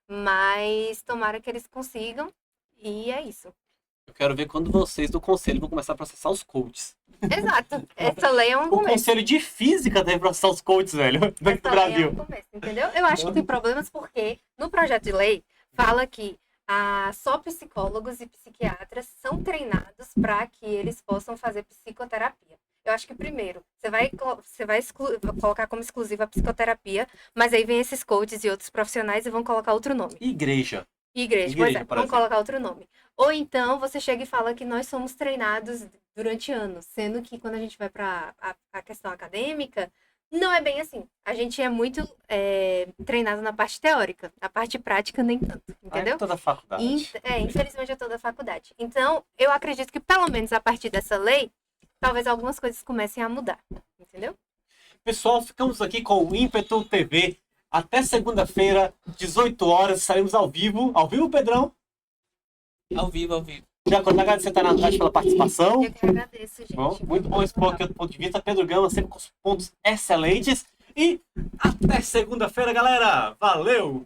Mas tomara que eles consigam. E é isso. Eu quero ver quando vocês do conselho vão começar a processar os coaches. Exato. Essa lei é um O começo. conselho de física deve processar os coaches, velho, daqui do Essa lei é Brasil. um começo, entendeu? Eu acho que tem problemas porque no projeto de lei fala que só psicólogos e psiquiatras são treinados para que eles possam fazer psicoterapia. Eu acho que primeiro, você vai colocar como exclusiva a psicoterapia, mas aí vem esses coaches e outros profissionais e vão colocar outro nome. Igreja. Igreja, pois é, por vamos exemplo. colocar outro nome. Ou então você chega e fala que nós somos treinados durante anos, sendo que quando a gente vai para a questão acadêmica, não é bem assim. A gente é muito treinado na parte teórica, a parte prática nem tanto, entendeu? É toda a faculdade. Infelizmente é toda a faculdade. Então, eu acredito que pelo menos a partir dessa lei, talvez algumas coisas comecem a mudar, entendeu? Pessoal, ficamos aqui com o Ímpeto TV. Até segunda-feira, 18 horas, estaremos ao vivo. Ao vivo, Pedrão? Ao vivo, ao vivo. Já quero agradecer a Tainá pela participação. Eu que agradeço, gente. Bom, muito bom expor aqui do ponto de vista. Pedro Gama sempre com os pontos excelentes. E até segunda-feira, galera. Valeu!